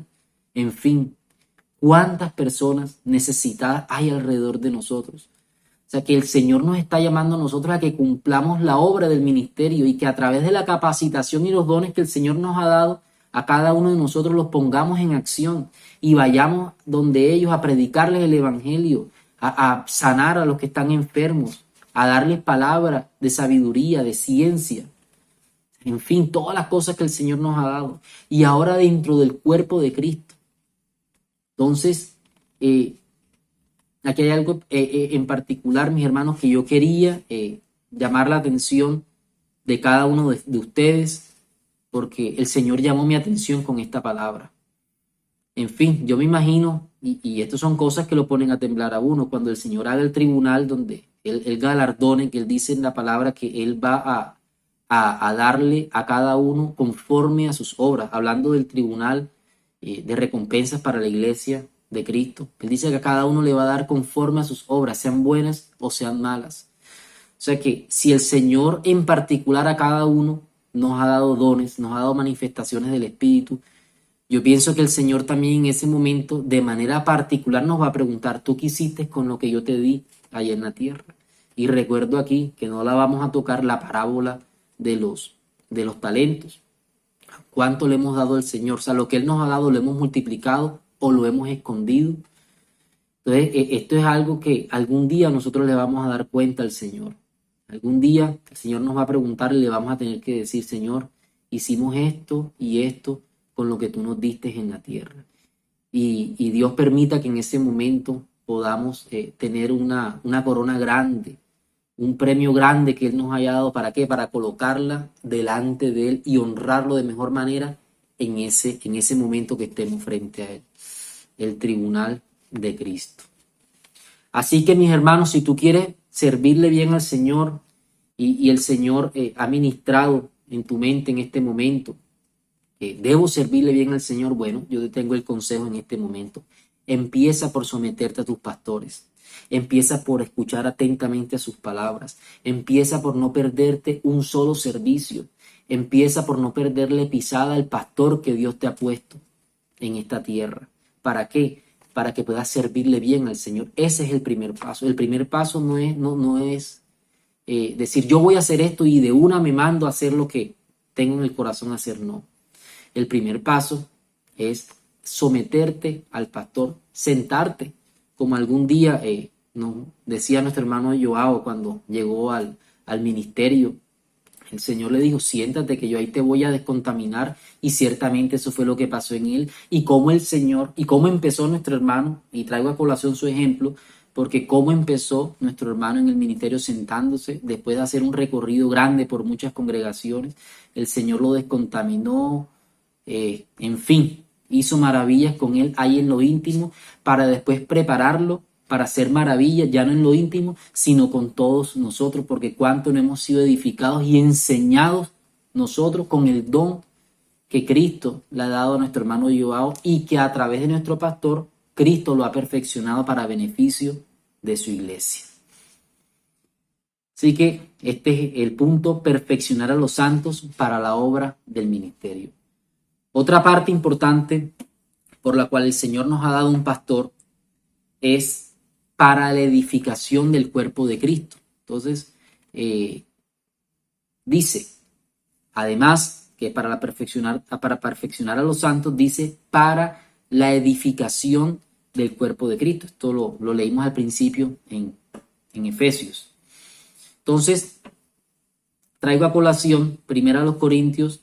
en fin. ¿Cuántas personas necesitadas hay alrededor de nosotros? O sea, que el Señor nos está llamando a nosotros a que cumplamos la obra del ministerio y que a través de la capacitación y los dones que el Señor nos ha dado, a cada uno de nosotros los pongamos en acción y vayamos donde ellos a predicarles el Evangelio, a sanar a los que están enfermos, a darles palabras de sabiduría, de ciencia, en fin, todas las cosas que el Señor nos ha dado. Y ahora dentro del cuerpo de Cristo. Entonces, aquí hay algo en particular, mis hermanos, que yo quería llamar la atención de cada uno de ustedes, porque el Señor llamó mi atención con esta palabra. En fin, yo me imagino, y estas son cosas que lo ponen a temblar a uno, cuando el Señor haga el tribunal donde él galardone, que Él dice en la palabra que Él va a darle a cada uno conforme a sus obras, hablando del tribunal de recompensas para la iglesia de Cristo. Él dice que a cada uno le va a dar conforme a sus obras, sean buenas o sean malas. O sea que si el Señor en particular a cada uno nos ha dado dones, nos ha dado manifestaciones del Espíritu, yo pienso que el Señor también en ese momento de manera particular nos va a preguntar, ¿tú qué hiciste con lo que yo te di allá en la tierra? Y recuerdo aquí que no la vamos a tocar la parábola de los talentos. ¿Cuánto le hemos dado al Señor? O sea, lo que Él nos ha dado lo hemos multiplicado o lo hemos escondido. Entonces, esto es algo que algún día nosotros le vamos a dar cuenta al Señor. Algún día el Señor nos va a preguntar y le vamos a tener que decir, Señor, hicimos esto y esto con lo que tú nos diste en la tierra. Y Dios permita que en ese momento podamos tener una corona grande, un premio grande que Él nos haya dado. ¿Para qué? Para colocarla delante de Él y honrarlo de mejor manera en ese momento que estemos frente a Él, el tribunal de Cristo. Así que mis hermanos, si tú quieres servirle bien al Señor y el Señor ha ministrado en tu mente en este momento, debo servirle bien al Señor, bueno, yo te tengo el consejo en este momento. Empieza por someterte a tus pastores. Empieza por escuchar atentamente a sus palabras. Empieza por no perderte un solo servicio. Empieza por no perderle pisada al pastor que Dios te ha puesto en esta tierra. ¿Para qué? Para que puedas servirle bien al Señor. Ese es el primer paso. El primer paso no es decir yo voy a hacer esto y de una me mando a hacer lo que tengo en el corazón hacer, no. El primer paso es someterte al pastor, sentarte, como algún día nos decía nuestro hermano Joao cuando llegó al ministerio. El Señor le dijo, siéntate que yo ahí te voy a descontaminar, y ciertamente eso fue lo que pasó en él, y cómo el Señor, y cómo empezó nuestro hermano, y traigo a colación su ejemplo, porque cómo empezó nuestro hermano en el ministerio sentándose, después de hacer un recorrido grande por muchas congregaciones, el Señor lo descontaminó, en fin, hizo maravillas con él ahí en lo íntimo, para después prepararlo para hacer maravillas, ya no en lo íntimo, sino con todos nosotros, porque cuánto no hemos sido edificados y enseñados nosotros con el don que Cristo le ha dado a nuestro hermano Joao, y que a través de nuestro pastor, Cristo lo ha perfeccionado para beneficio de su iglesia. Así que este es el punto, perfeccionar a los santos para la obra del ministerio. Otra parte importante por la cual el Señor nos ha dado un pastor es para la edificación del cuerpo de Cristo. Entonces, dice, además que para perfeccionar a los santos, dice para la edificación del cuerpo de Cristo. Esto lo leímos al principio en Efesios. Entonces, traigo a colación 1 Corintios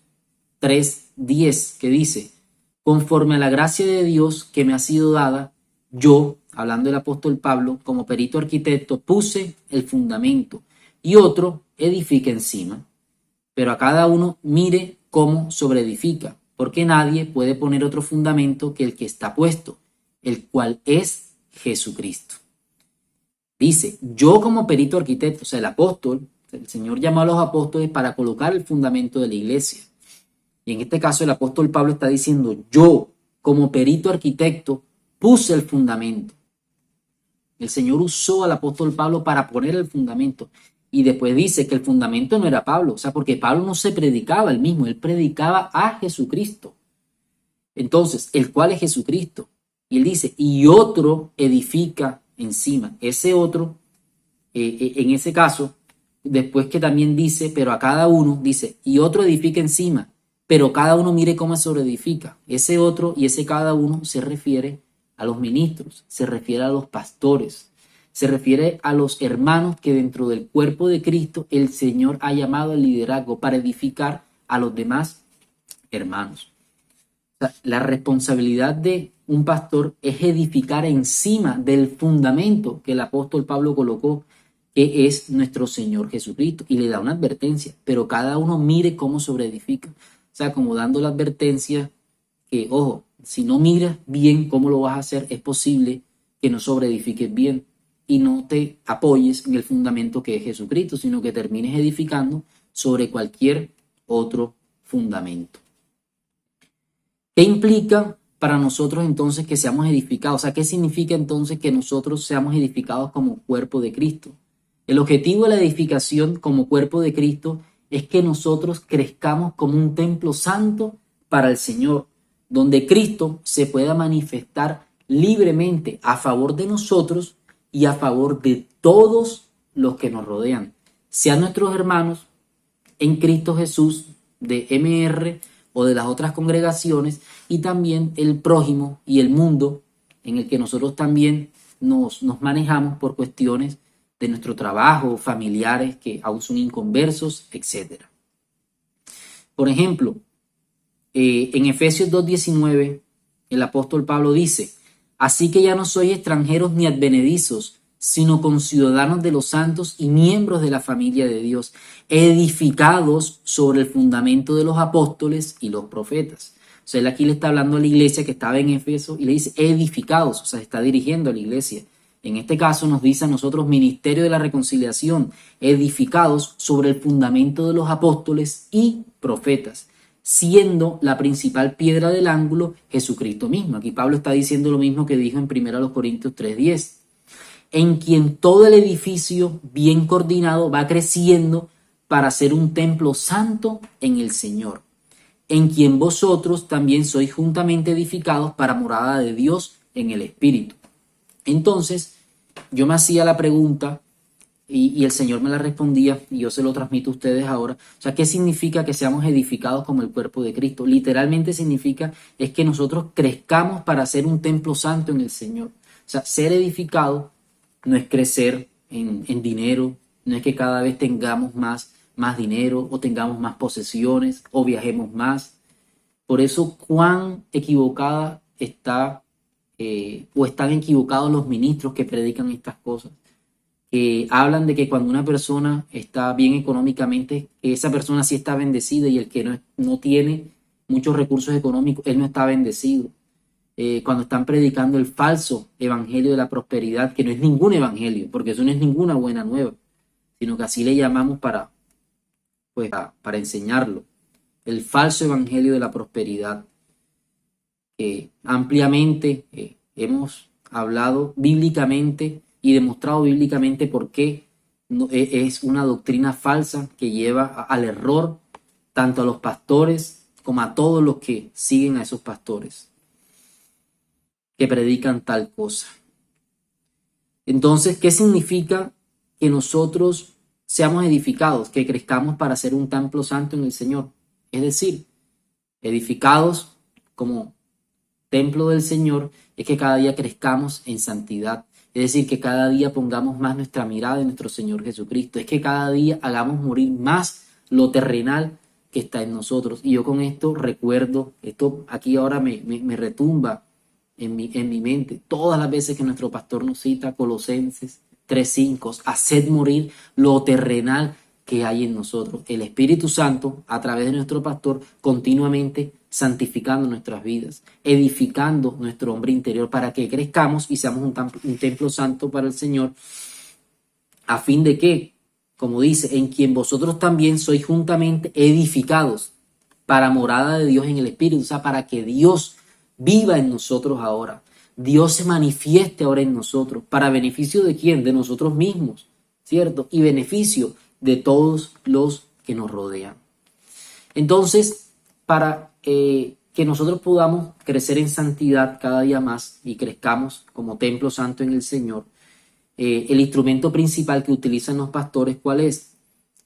3:10, que dice, conforme a la gracia de Dios que me ha sido dada, yo, hablando del apóstol Pablo, como perito arquitecto, puse el fundamento y otro edifica encima. Pero a cada uno mire cómo sobreedifica, porque nadie puede poner otro fundamento que el que está puesto, el cual es Jesucristo. Dice, yo como perito arquitecto, o sea, el apóstol, el Señor llamó a los apóstoles para colocar el fundamento de la iglesia. Y en este caso el apóstol Pablo está diciendo, yo como perito arquitecto puse el fundamento. El Señor usó al apóstol Pablo para poner el fundamento. Y después dice que el fundamento no era Pablo, o sea, porque Pablo no se predicaba él mismo, él predicaba a Jesucristo. Entonces, ¿el cual es Jesucristo? Y él dice, y otro edifica encima. Ese otro, en ese caso, después que también dice, pero a cada uno, dice, y otro edifica encima, pero cada uno mire cómo sobreedifica. Ese otro y ese cada uno se refiere a los ministros, se refiere a los pastores, se refiere a los hermanos que dentro del cuerpo de Cristo el Señor ha llamado al liderazgo para edificar a los demás hermanos. O sea, la responsabilidad de un pastor es edificar encima del fundamento que el apóstol Pablo colocó, que es nuestro Señor Jesucristo, y le da una advertencia, pero cada uno mire cómo sobreedifica. O sea, como dando la advertencia que, ojo, si no miras bien cómo lo vas a hacer, es posible que no sobreedifiques bien y no te apoyes en el fundamento que es Jesucristo, sino que termines edificando sobre cualquier otro fundamento. ¿Qué implica para nosotros entonces que seamos edificados? O sea, ¿qué significa entonces que nosotros seamos edificados como cuerpo de Cristo? El objetivo de la edificación como cuerpo de Cristo es que nosotros crezcamos como un templo santo para el Señor, donde Cristo se pueda manifestar libremente a favor de nosotros y a favor de todos los que nos rodean, sean nuestros hermanos en Cristo Jesús de MR o de las otras congregaciones, y también el prójimo y el mundo en el que nosotros también nos manejamos por cuestiones de nuestro trabajo, familiares que aún son inconversos, etc. Por ejemplo, en Efesios 2:19, el apóstol Pablo dice, así que ya no sois extranjeros ni advenedizos, sino conciudadanos de los santos y miembros de la familia de Dios, edificados sobre el fundamento de los apóstoles y los profetas. O sea, él aquí le está hablando a la iglesia que estaba en Éfeso y le dice edificados, o sea, se está dirigiendo a la iglesia. En este caso nos dice a nosotros ministerio de la reconciliación, edificados sobre el fundamento de los apóstoles y profetas, siendo la principal piedra del ángulo Jesucristo mismo. Aquí Pablo está diciendo lo mismo que dijo en 1 Corintios 3:10, en quien todo el edificio bien coordinado va creciendo para ser un templo santo en el Señor, en quien vosotros también sois juntamente edificados para morada de Dios en el Espíritu. Entonces, yo me hacía la pregunta y el Señor me la respondía y yo se lo transmito a ustedes ahora. O sea, ¿qué significa que seamos edificados como el cuerpo de Cristo? Literalmente significa es que nosotros crezcamos para ser un templo santo en el Señor. O sea, ser edificado no es crecer en dinero, no es que cada vez tengamos más dinero o tengamos más posesiones o viajemos más. Por eso, cuán equivocada está o están equivocados los ministros que predican estas cosas, que hablan de que cuando una persona está bien económicamente, esa persona sí está bendecida y el que no tiene muchos recursos económicos, él no está bendecido. Cuando están predicando el falso evangelio de la prosperidad, que no es ningún evangelio, porque eso no es ninguna buena nueva, sino que así le llamamos para enseñarlo. El falso evangelio de la prosperidad. Ampliamente hemos hablado bíblicamente y demostrado bíblicamente por qué es una doctrina falsa que lleva al error tanto a los pastores como a todos los que siguen a esos pastores que predican tal cosa. Entonces, ¿qué significa que nosotros seamos edificados, que crezcamos para ser un templo santo en el Señor? Es decir, edificados como templo del Señor es que cada día crezcamos en santidad. Es decir, que cada día pongamos más nuestra mirada en nuestro Señor Jesucristo. Es que cada día hagamos morir más lo terrenal que está en nosotros. Y yo con esto recuerdo, esto aquí ahora me retumba en mi mente, todas las veces que nuestro pastor nos cita Colosenses 3:5, haced morir lo terrenal que hay en nosotros. El Espíritu Santo, a través de nuestro pastor, continuamente santificando nuestras vidas, edificando nuestro hombre interior para que crezcamos y seamos un templo santo para el Señor, a fin de que, como dice, en quien vosotros también sois juntamente edificados para morada de Dios en el Espíritu, o sea, para que Dios viva en nosotros ahora, Dios se manifieste ahora en nosotros, ¿para beneficio de quién? De nosotros mismos, ¿cierto? Y beneficio de todos los que nos rodean. Entonces, para que nosotros podamos crecer en santidad cada día más y crezcamos como templo santo en el Señor, el instrumento principal que utilizan los pastores, ¿cuál es?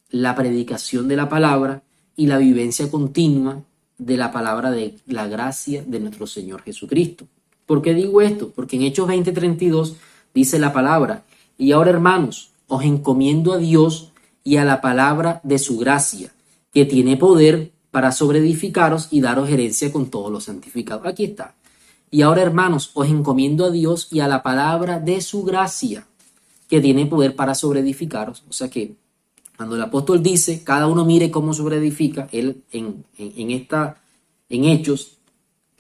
La predicación de la palabra y la vivencia continua de la palabra de la gracia de nuestro Señor Jesucristo. ¿Por qué digo esto? Porque en Hechos 20:32 dice la palabra: y ahora, hermanos, os encomiendo a Dios y a la palabra de su gracia, que tiene poder para sobreedificaros y daros herencia con todos los santificados. Aquí está. Y ahora, hermanos, os encomiendo a Dios y a la palabra de su gracia, que tiene poder para sobreedificaros. O sea que cuando el apóstol dice, cada uno mire cómo sobreedifica, él en Hechos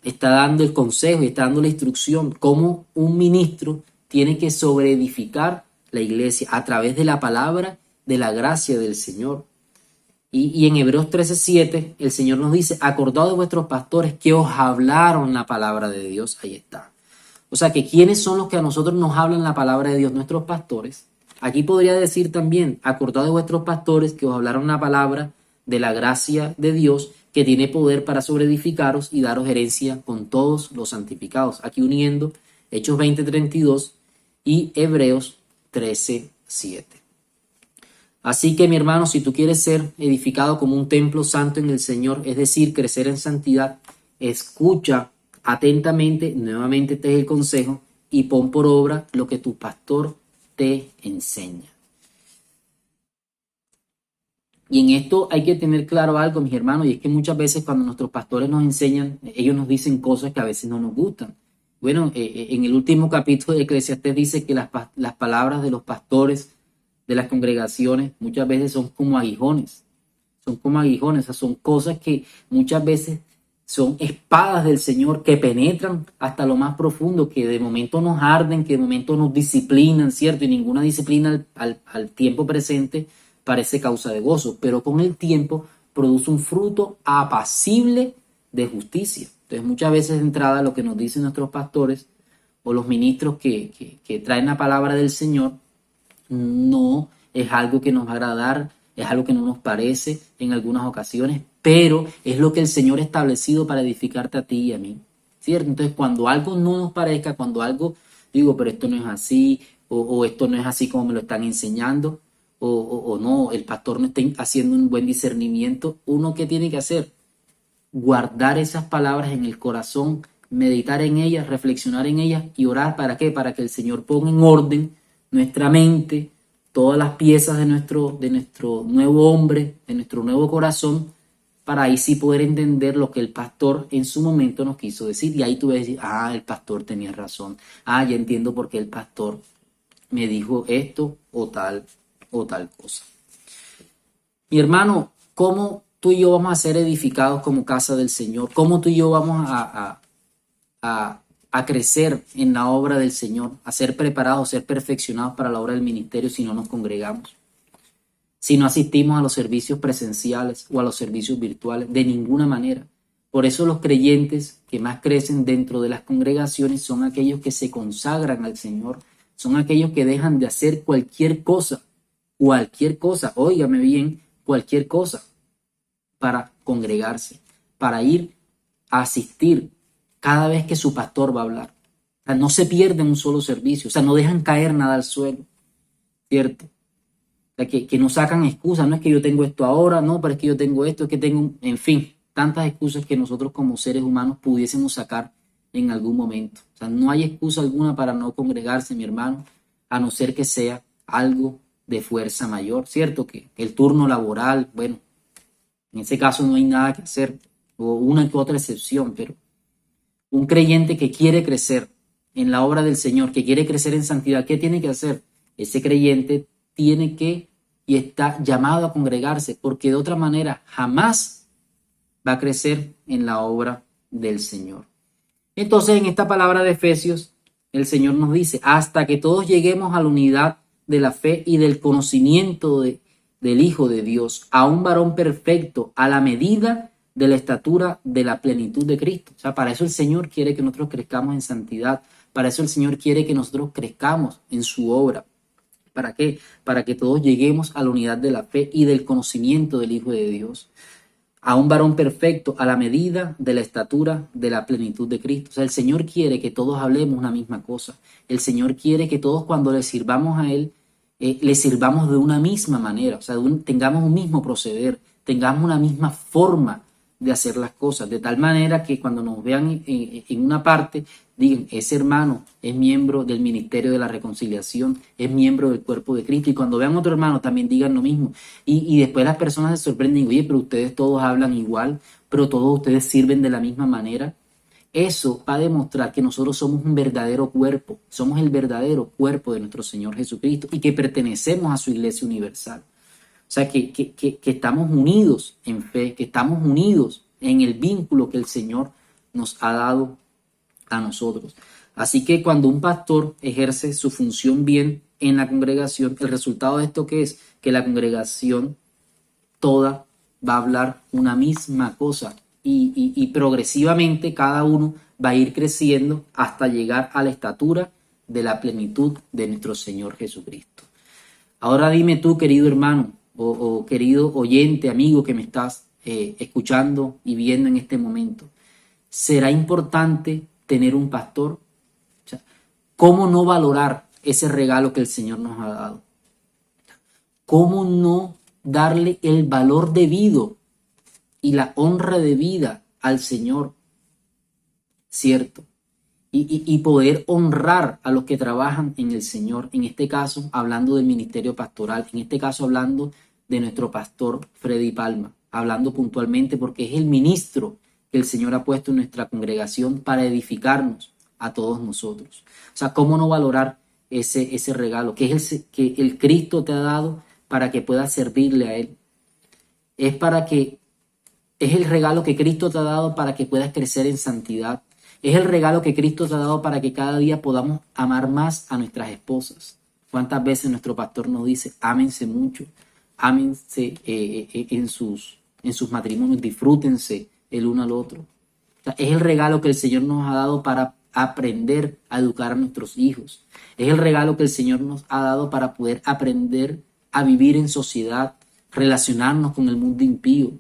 está dando el consejo y está dando la instrucción cómo un ministro tiene que sobreedificar la iglesia a través de la palabra de la gracia del Señor. Y en Hebreos 13:7 el Señor nos dice: acordaos de vuestros pastores que os hablaron la palabra de Dios. Ahí está. O sea que ¿quiénes son los que a nosotros nos hablan la palabra de Dios? Nuestros pastores. Aquí podría decir también: acordaos de vuestros pastores que os hablaron la palabra de la gracia de Dios, que tiene poder para sobreedificaros y daros herencia con todos los santificados. Aquí uniendo Hechos 20:32 y Hebreos 13:7. Así que, mi hermano, si tú quieres ser edificado como un templo santo en el Señor, es decir, crecer en santidad, escucha atentamente, nuevamente este es el consejo, y pon por obra lo que tu pastor te enseña. Y en esto hay que tener claro algo, mis hermanos, y es que muchas veces cuando nuestros pastores nos enseñan, ellos nos dicen cosas que a veces no nos gustan. Bueno, en el último capítulo de Eclesiastés dice que las palabras de los pastores de las congregaciones muchas veces son como aguijones, o sea, son cosas que muchas veces son espadas del Señor que penetran hasta lo más profundo, que de momento nos arden, que de momento nos disciplinan, ¿cierto? Y ninguna disciplina al tiempo presente parece causa de gozo, pero con el tiempo produce un fruto apacible de justicia. Entonces muchas veces de entrada lo que nos dicen nuestros pastores o los ministros que traen la palabra del Señor no es algo que nos va a agradar, es algo que no nos parece en algunas ocasiones, pero es lo que el Señor ha establecido para edificarte a ti y a mí, ¿cierto? Entonces, cuando algo no nos parezca, cuando algo, digo, pero esto no es así, o esto no es así como me lo están enseñando, o no, el pastor no está haciendo un buen discernimiento, uno ¿qué tiene que hacer? Guardar esas palabras en el corazón, meditar en ellas, reflexionar en ellas y orar. ¿Para qué? Para que el Señor ponga en orden nuestra mente, todas las piezas de nuestro nuevo hombre, de nuestro nuevo corazón, para ahí sí poder entender lo que el pastor en su momento nos quiso decir. Y ahí tú vas a decir, ah, el pastor tenía razón. Ah, ya entiendo por qué el pastor me dijo esto o tal cosa. Mi hermano, ¿cómo tú y yo vamos a ser edificados como casa del Señor? ¿Cómo tú y yo vamos a crecer en la obra del Señor, a ser preparados, a ser perfeccionados para la obra del ministerio si no nos congregamos? Si no asistimos a los servicios presenciales o a los servicios virtuales, de ninguna manera. Por eso los creyentes que más crecen dentro de las congregaciones son aquellos que se consagran al Señor, son aquellos que dejan de hacer cualquier cosa, óigame bien, cualquier cosa, para congregarse, para ir a asistir cada vez que su pastor va a hablar. O sea, no se pierden un solo servicio, o sea, no dejan caer nada al suelo, ¿cierto? O sea, que no sacan excusas, no es que yo tengo esto ahora, no, pero es que yo tengo esto, es que tengo, en fin, tantas excusas que nosotros como seres humanos pudiésemos sacar en algún momento. O sea, no hay excusa alguna para no congregarse, mi hermano, a no ser que sea algo de fuerza mayor, ¿cierto? Que el turno laboral, bueno, en ese caso no hay nada que hacer, o una que otra excepción, pero un creyente que quiere crecer en la obra del Señor, que quiere crecer en santidad, ¿qué tiene que hacer? Ese creyente tiene que y está llamado a congregarse, porque de otra manera jamás va a crecer en la obra del Señor. Entonces, en esta palabra de Efesios, el Señor nos dice, hasta que todos lleguemos a la unidad de la fe y del conocimiento del Hijo de Dios, a un varón perfecto, a la medida de la estatura de la plenitud de Cristo. O sea, para eso el Señor quiere que nosotros crezcamos en santidad, para eso el Señor quiere que nosotros crezcamos en su obra. ¿Para qué? Para que todos lleguemos a la unidad de la fe y del conocimiento del Hijo de Dios, a un varón perfecto, a la medida de la estatura de la plenitud de Cristo. O sea, el Señor quiere que todos hablemos una misma cosa. El Señor quiere que todos cuando le sirvamos a Él, le sirvamos de una misma manera, o sea, tengamos un mismo proceder, tengamos una misma forma de hacer las cosas, de tal manera que cuando nos vean en una parte, digan, ese hermano es miembro del ministerio de la reconciliación, es miembro del cuerpo de Cristo, y cuando vean otro hermano también digan lo mismo, y después las personas se sorprenden, oye, pero ustedes todos hablan igual, pero todos ustedes sirven de la misma manera. Eso va a demostrar que nosotros somos un verdadero cuerpo, somos el verdadero cuerpo de nuestro Señor Jesucristo y que pertenecemos a su iglesia universal. O sea, que estamos unidos en fe, que estamos unidos en el vínculo que el Señor nos ha dado a nosotros. Así que cuando un pastor ejerce su función bien en la congregación, el resultado de esto ¿qué es? Que la congregación toda va a hablar una misma cosa y progresivamente cada uno va a ir creciendo hasta llegar a la estatura de la plenitud de nuestro Señor Jesucristo. Ahora dime tú, querido hermano o querido oyente, amigo que me estás escuchando y viendo en este momento, ¿será importante tener un pastor? O sea, ¿cómo no valorar ese regalo que el Señor nos ha dado? ¿Cómo no darle el valor debido y la honra debida al Señor? ¿Cierto? Y poder honrar a los que trabajan en el Señor, en este caso hablando del ministerio pastoral, en este caso hablando de nuestro pastor Freddy Palma, hablando puntualmente porque es el ministro que el Señor ha puesto en nuestra congregación para edificarnos a todos nosotros. O sea, ¿cómo no valorar ese regalo que el Cristo te ha dado para que puedas servirle a Él? Es para que Es el regalo que Cristo te ha dado para que puedas crecer en santidad. Es el regalo que Cristo te ha dado para que cada día podamos amar más a nuestras esposas. ¿Cuántas veces nuestro pastor nos dice, ámense mucho, ámense en sus matrimonios, disfrútense el uno al otro? O sea, es el regalo que el Señor nos ha dado para aprender a educar a nuestros hijos. Es el regalo que el Señor nos ha dado para poder aprender a vivir en sociedad, relacionarnos con el mundo impío.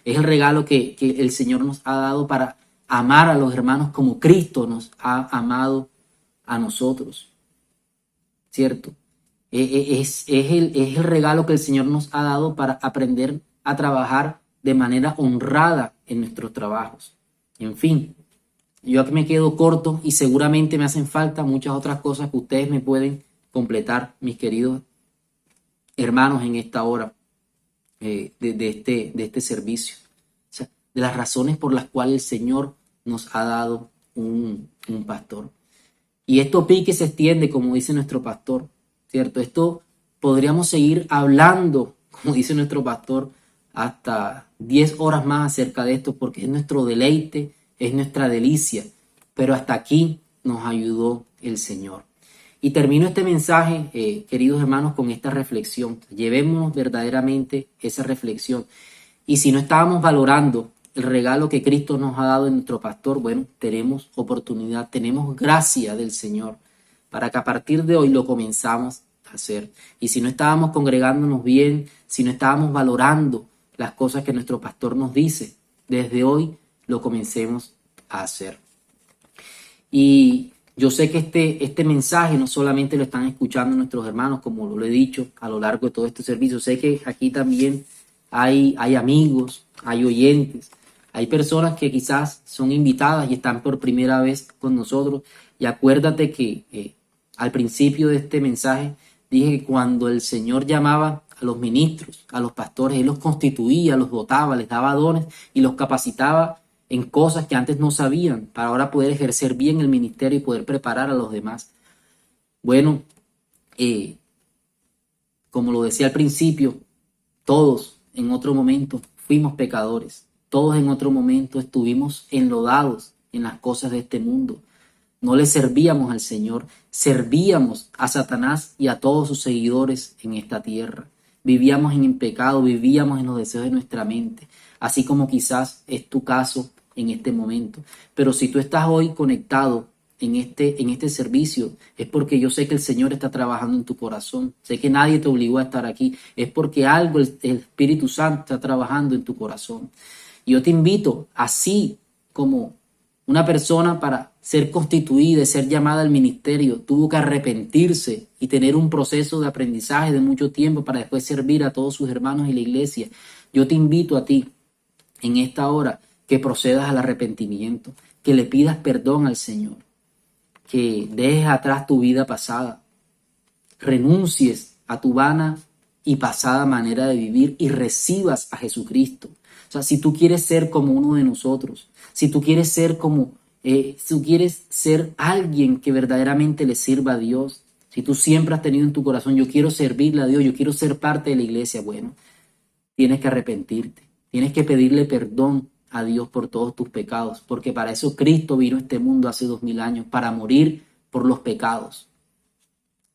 Es el regalo que el Señor nos ha dado para amar a los hermanos como Cristo nos ha amado a nosotros, ¿cierto? Es el regalo que el Señor nos ha dado para aprender a trabajar de manera honrada en nuestros trabajos. En fin, yo aquí me quedo corto y seguramente me hacen falta muchas otras cosas que ustedes me pueden completar, mis queridos hermanos, en esta hora de este servicio. O sea, de las razones por las cuales el Señor nos ha dado un pastor. Y esto pique se extiende, como dice nuestro pastor, ¿cierto? Esto podríamos seguir hablando, como dice nuestro pastor, hasta 10 horas más acerca de esto, porque es nuestro deleite, es nuestra delicia. Pero hasta aquí nos ayudó el Señor. Y termino este mensaje, queridos hermanos, con esta reflexión. Llevémonos verdaderamente esa reflexión. Y si no estábamos valorando el regalo que Cristo nos ha dado en nuestro pastor, bueno, tenemos oportunidad, tenemos gracia del Señor para que a partir de hoy lo comenzamos a hacer. Y si no estábamos congregándonos bien, si no estábamos valorando las cosas que nuestro pastor nos dice, desde hoy lo comencemos a hacer. Y yo sé que este mensaje no solamente lo están escuchando nuestros hermanos, como lo he dicho a lo largo de todo este servicio. Sé que aquí también hay amigos, hay oyentes, hay personas que quizás son invitadas y están por primera vez con nosotros. Y acuérdate que al principio de este mensaje dije que cuando el Señor llamaba a los ministros, a los pastores, Él los constituía, los dotaba, les daba dones y los capacitaba en cosas que antes no sabían, para ahora poder ejercer bien el ministerio y poder preparar a los demás. Bueno, como lo decía al principio, todos en otro momento fuimos pecadores, todos en otro momento estuvimos enlodados en las cosas de este mundo. No le servíamos al Señor, servíamos a Satanás y a todos sus seguidores en esta tierra. Vivíamos en el pecado, vivíamos en los deseos de nuestra mente, así como quizás es tu caso en este momento. Pero si tú estás hoy conectado en este servicio, es porque yo sé que el Señor está trabajando en tu corazón. Sé que nadie te obligó a estar aquí. Es porque algo el Espíritu Santo está trabajando en tu corazón. Y yo te invito, así como una persona para ser constituida, ser llamada al ministerio, tuvo que arrepentirse y tener un proceso de aprendizaje de mucho tiempo para después servir a todos sus hermanos y la iglesia. Yo te invito a ti en esta hora que procedas al arrepentimiento, que le pidas perdón al Señor, que dejes atrás tu vida pasada, renuncies a tu vana y pasada manera de vivir y recibas a Jesucristo. O sea, si tú quieres ser como uno de nosotros, si tú quieres ser si tú quieres ser alguien que verdaderamente le sirva a Dios, si tú siempre has tenido en tu corazón, yo quiero servirle a Dios, yo quiero ser parte de la iglesia, bueno, tienes que arrepentirte, tienes que pedirle perdón a Dios por todos tus pecados, porque para eso Cristo vino a este mundo hace 2000 años, para morir por los pecados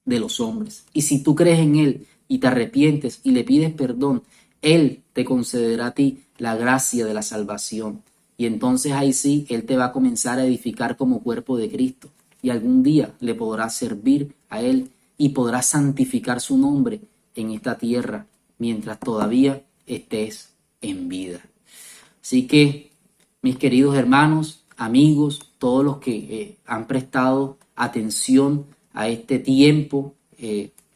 de los hombres. Y si tú crees en Él y te arrepientes y le pides perdón, Él te concederá a ti la gracia de la salvación. Y entonces ahí sí, Él te va a comenzar a edificar como cuerpo de Cristo. Y algún día le podrás servir a Él y podrás santificar su nombre en esta tierra mientras todavía estés en vida. Así que, mis queridos hermanos, amigos, todos los que han prestado atención a este tiempo,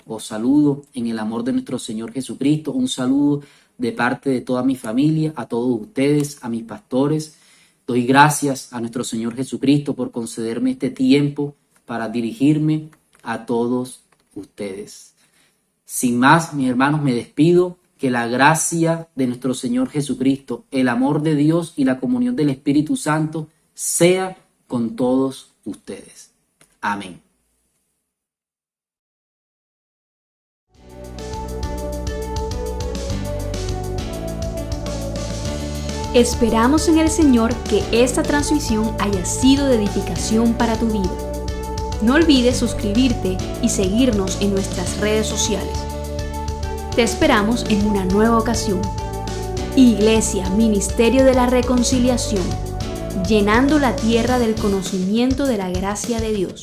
os saludo en el amor de nuestro Señor Jesucristo. Un saludo de parte de toda mi familia, a todos ustedes, a mis pastores. Doy gracias a nuestro Señor Jesucristo por concederme este tiempo para dirigirme a todos ustedes. Sin más, mis hermanos, me despido. Que la gracia de nuestro Señor Jesucristo, el amor de Dios y la comunión del Espíritu Santo sea con todos ustedes. Amén. Esperamos en el Señor que esta transmisión haya sido de edificación para tu vida. No olvides suscribirte y seguirnos en nuestras redes sociales. Te esperamos en una nueva ocasión. Iglesia, Ministerio de la Reconciliación, llenando la tierra del conocimiento de la gracia de Dios.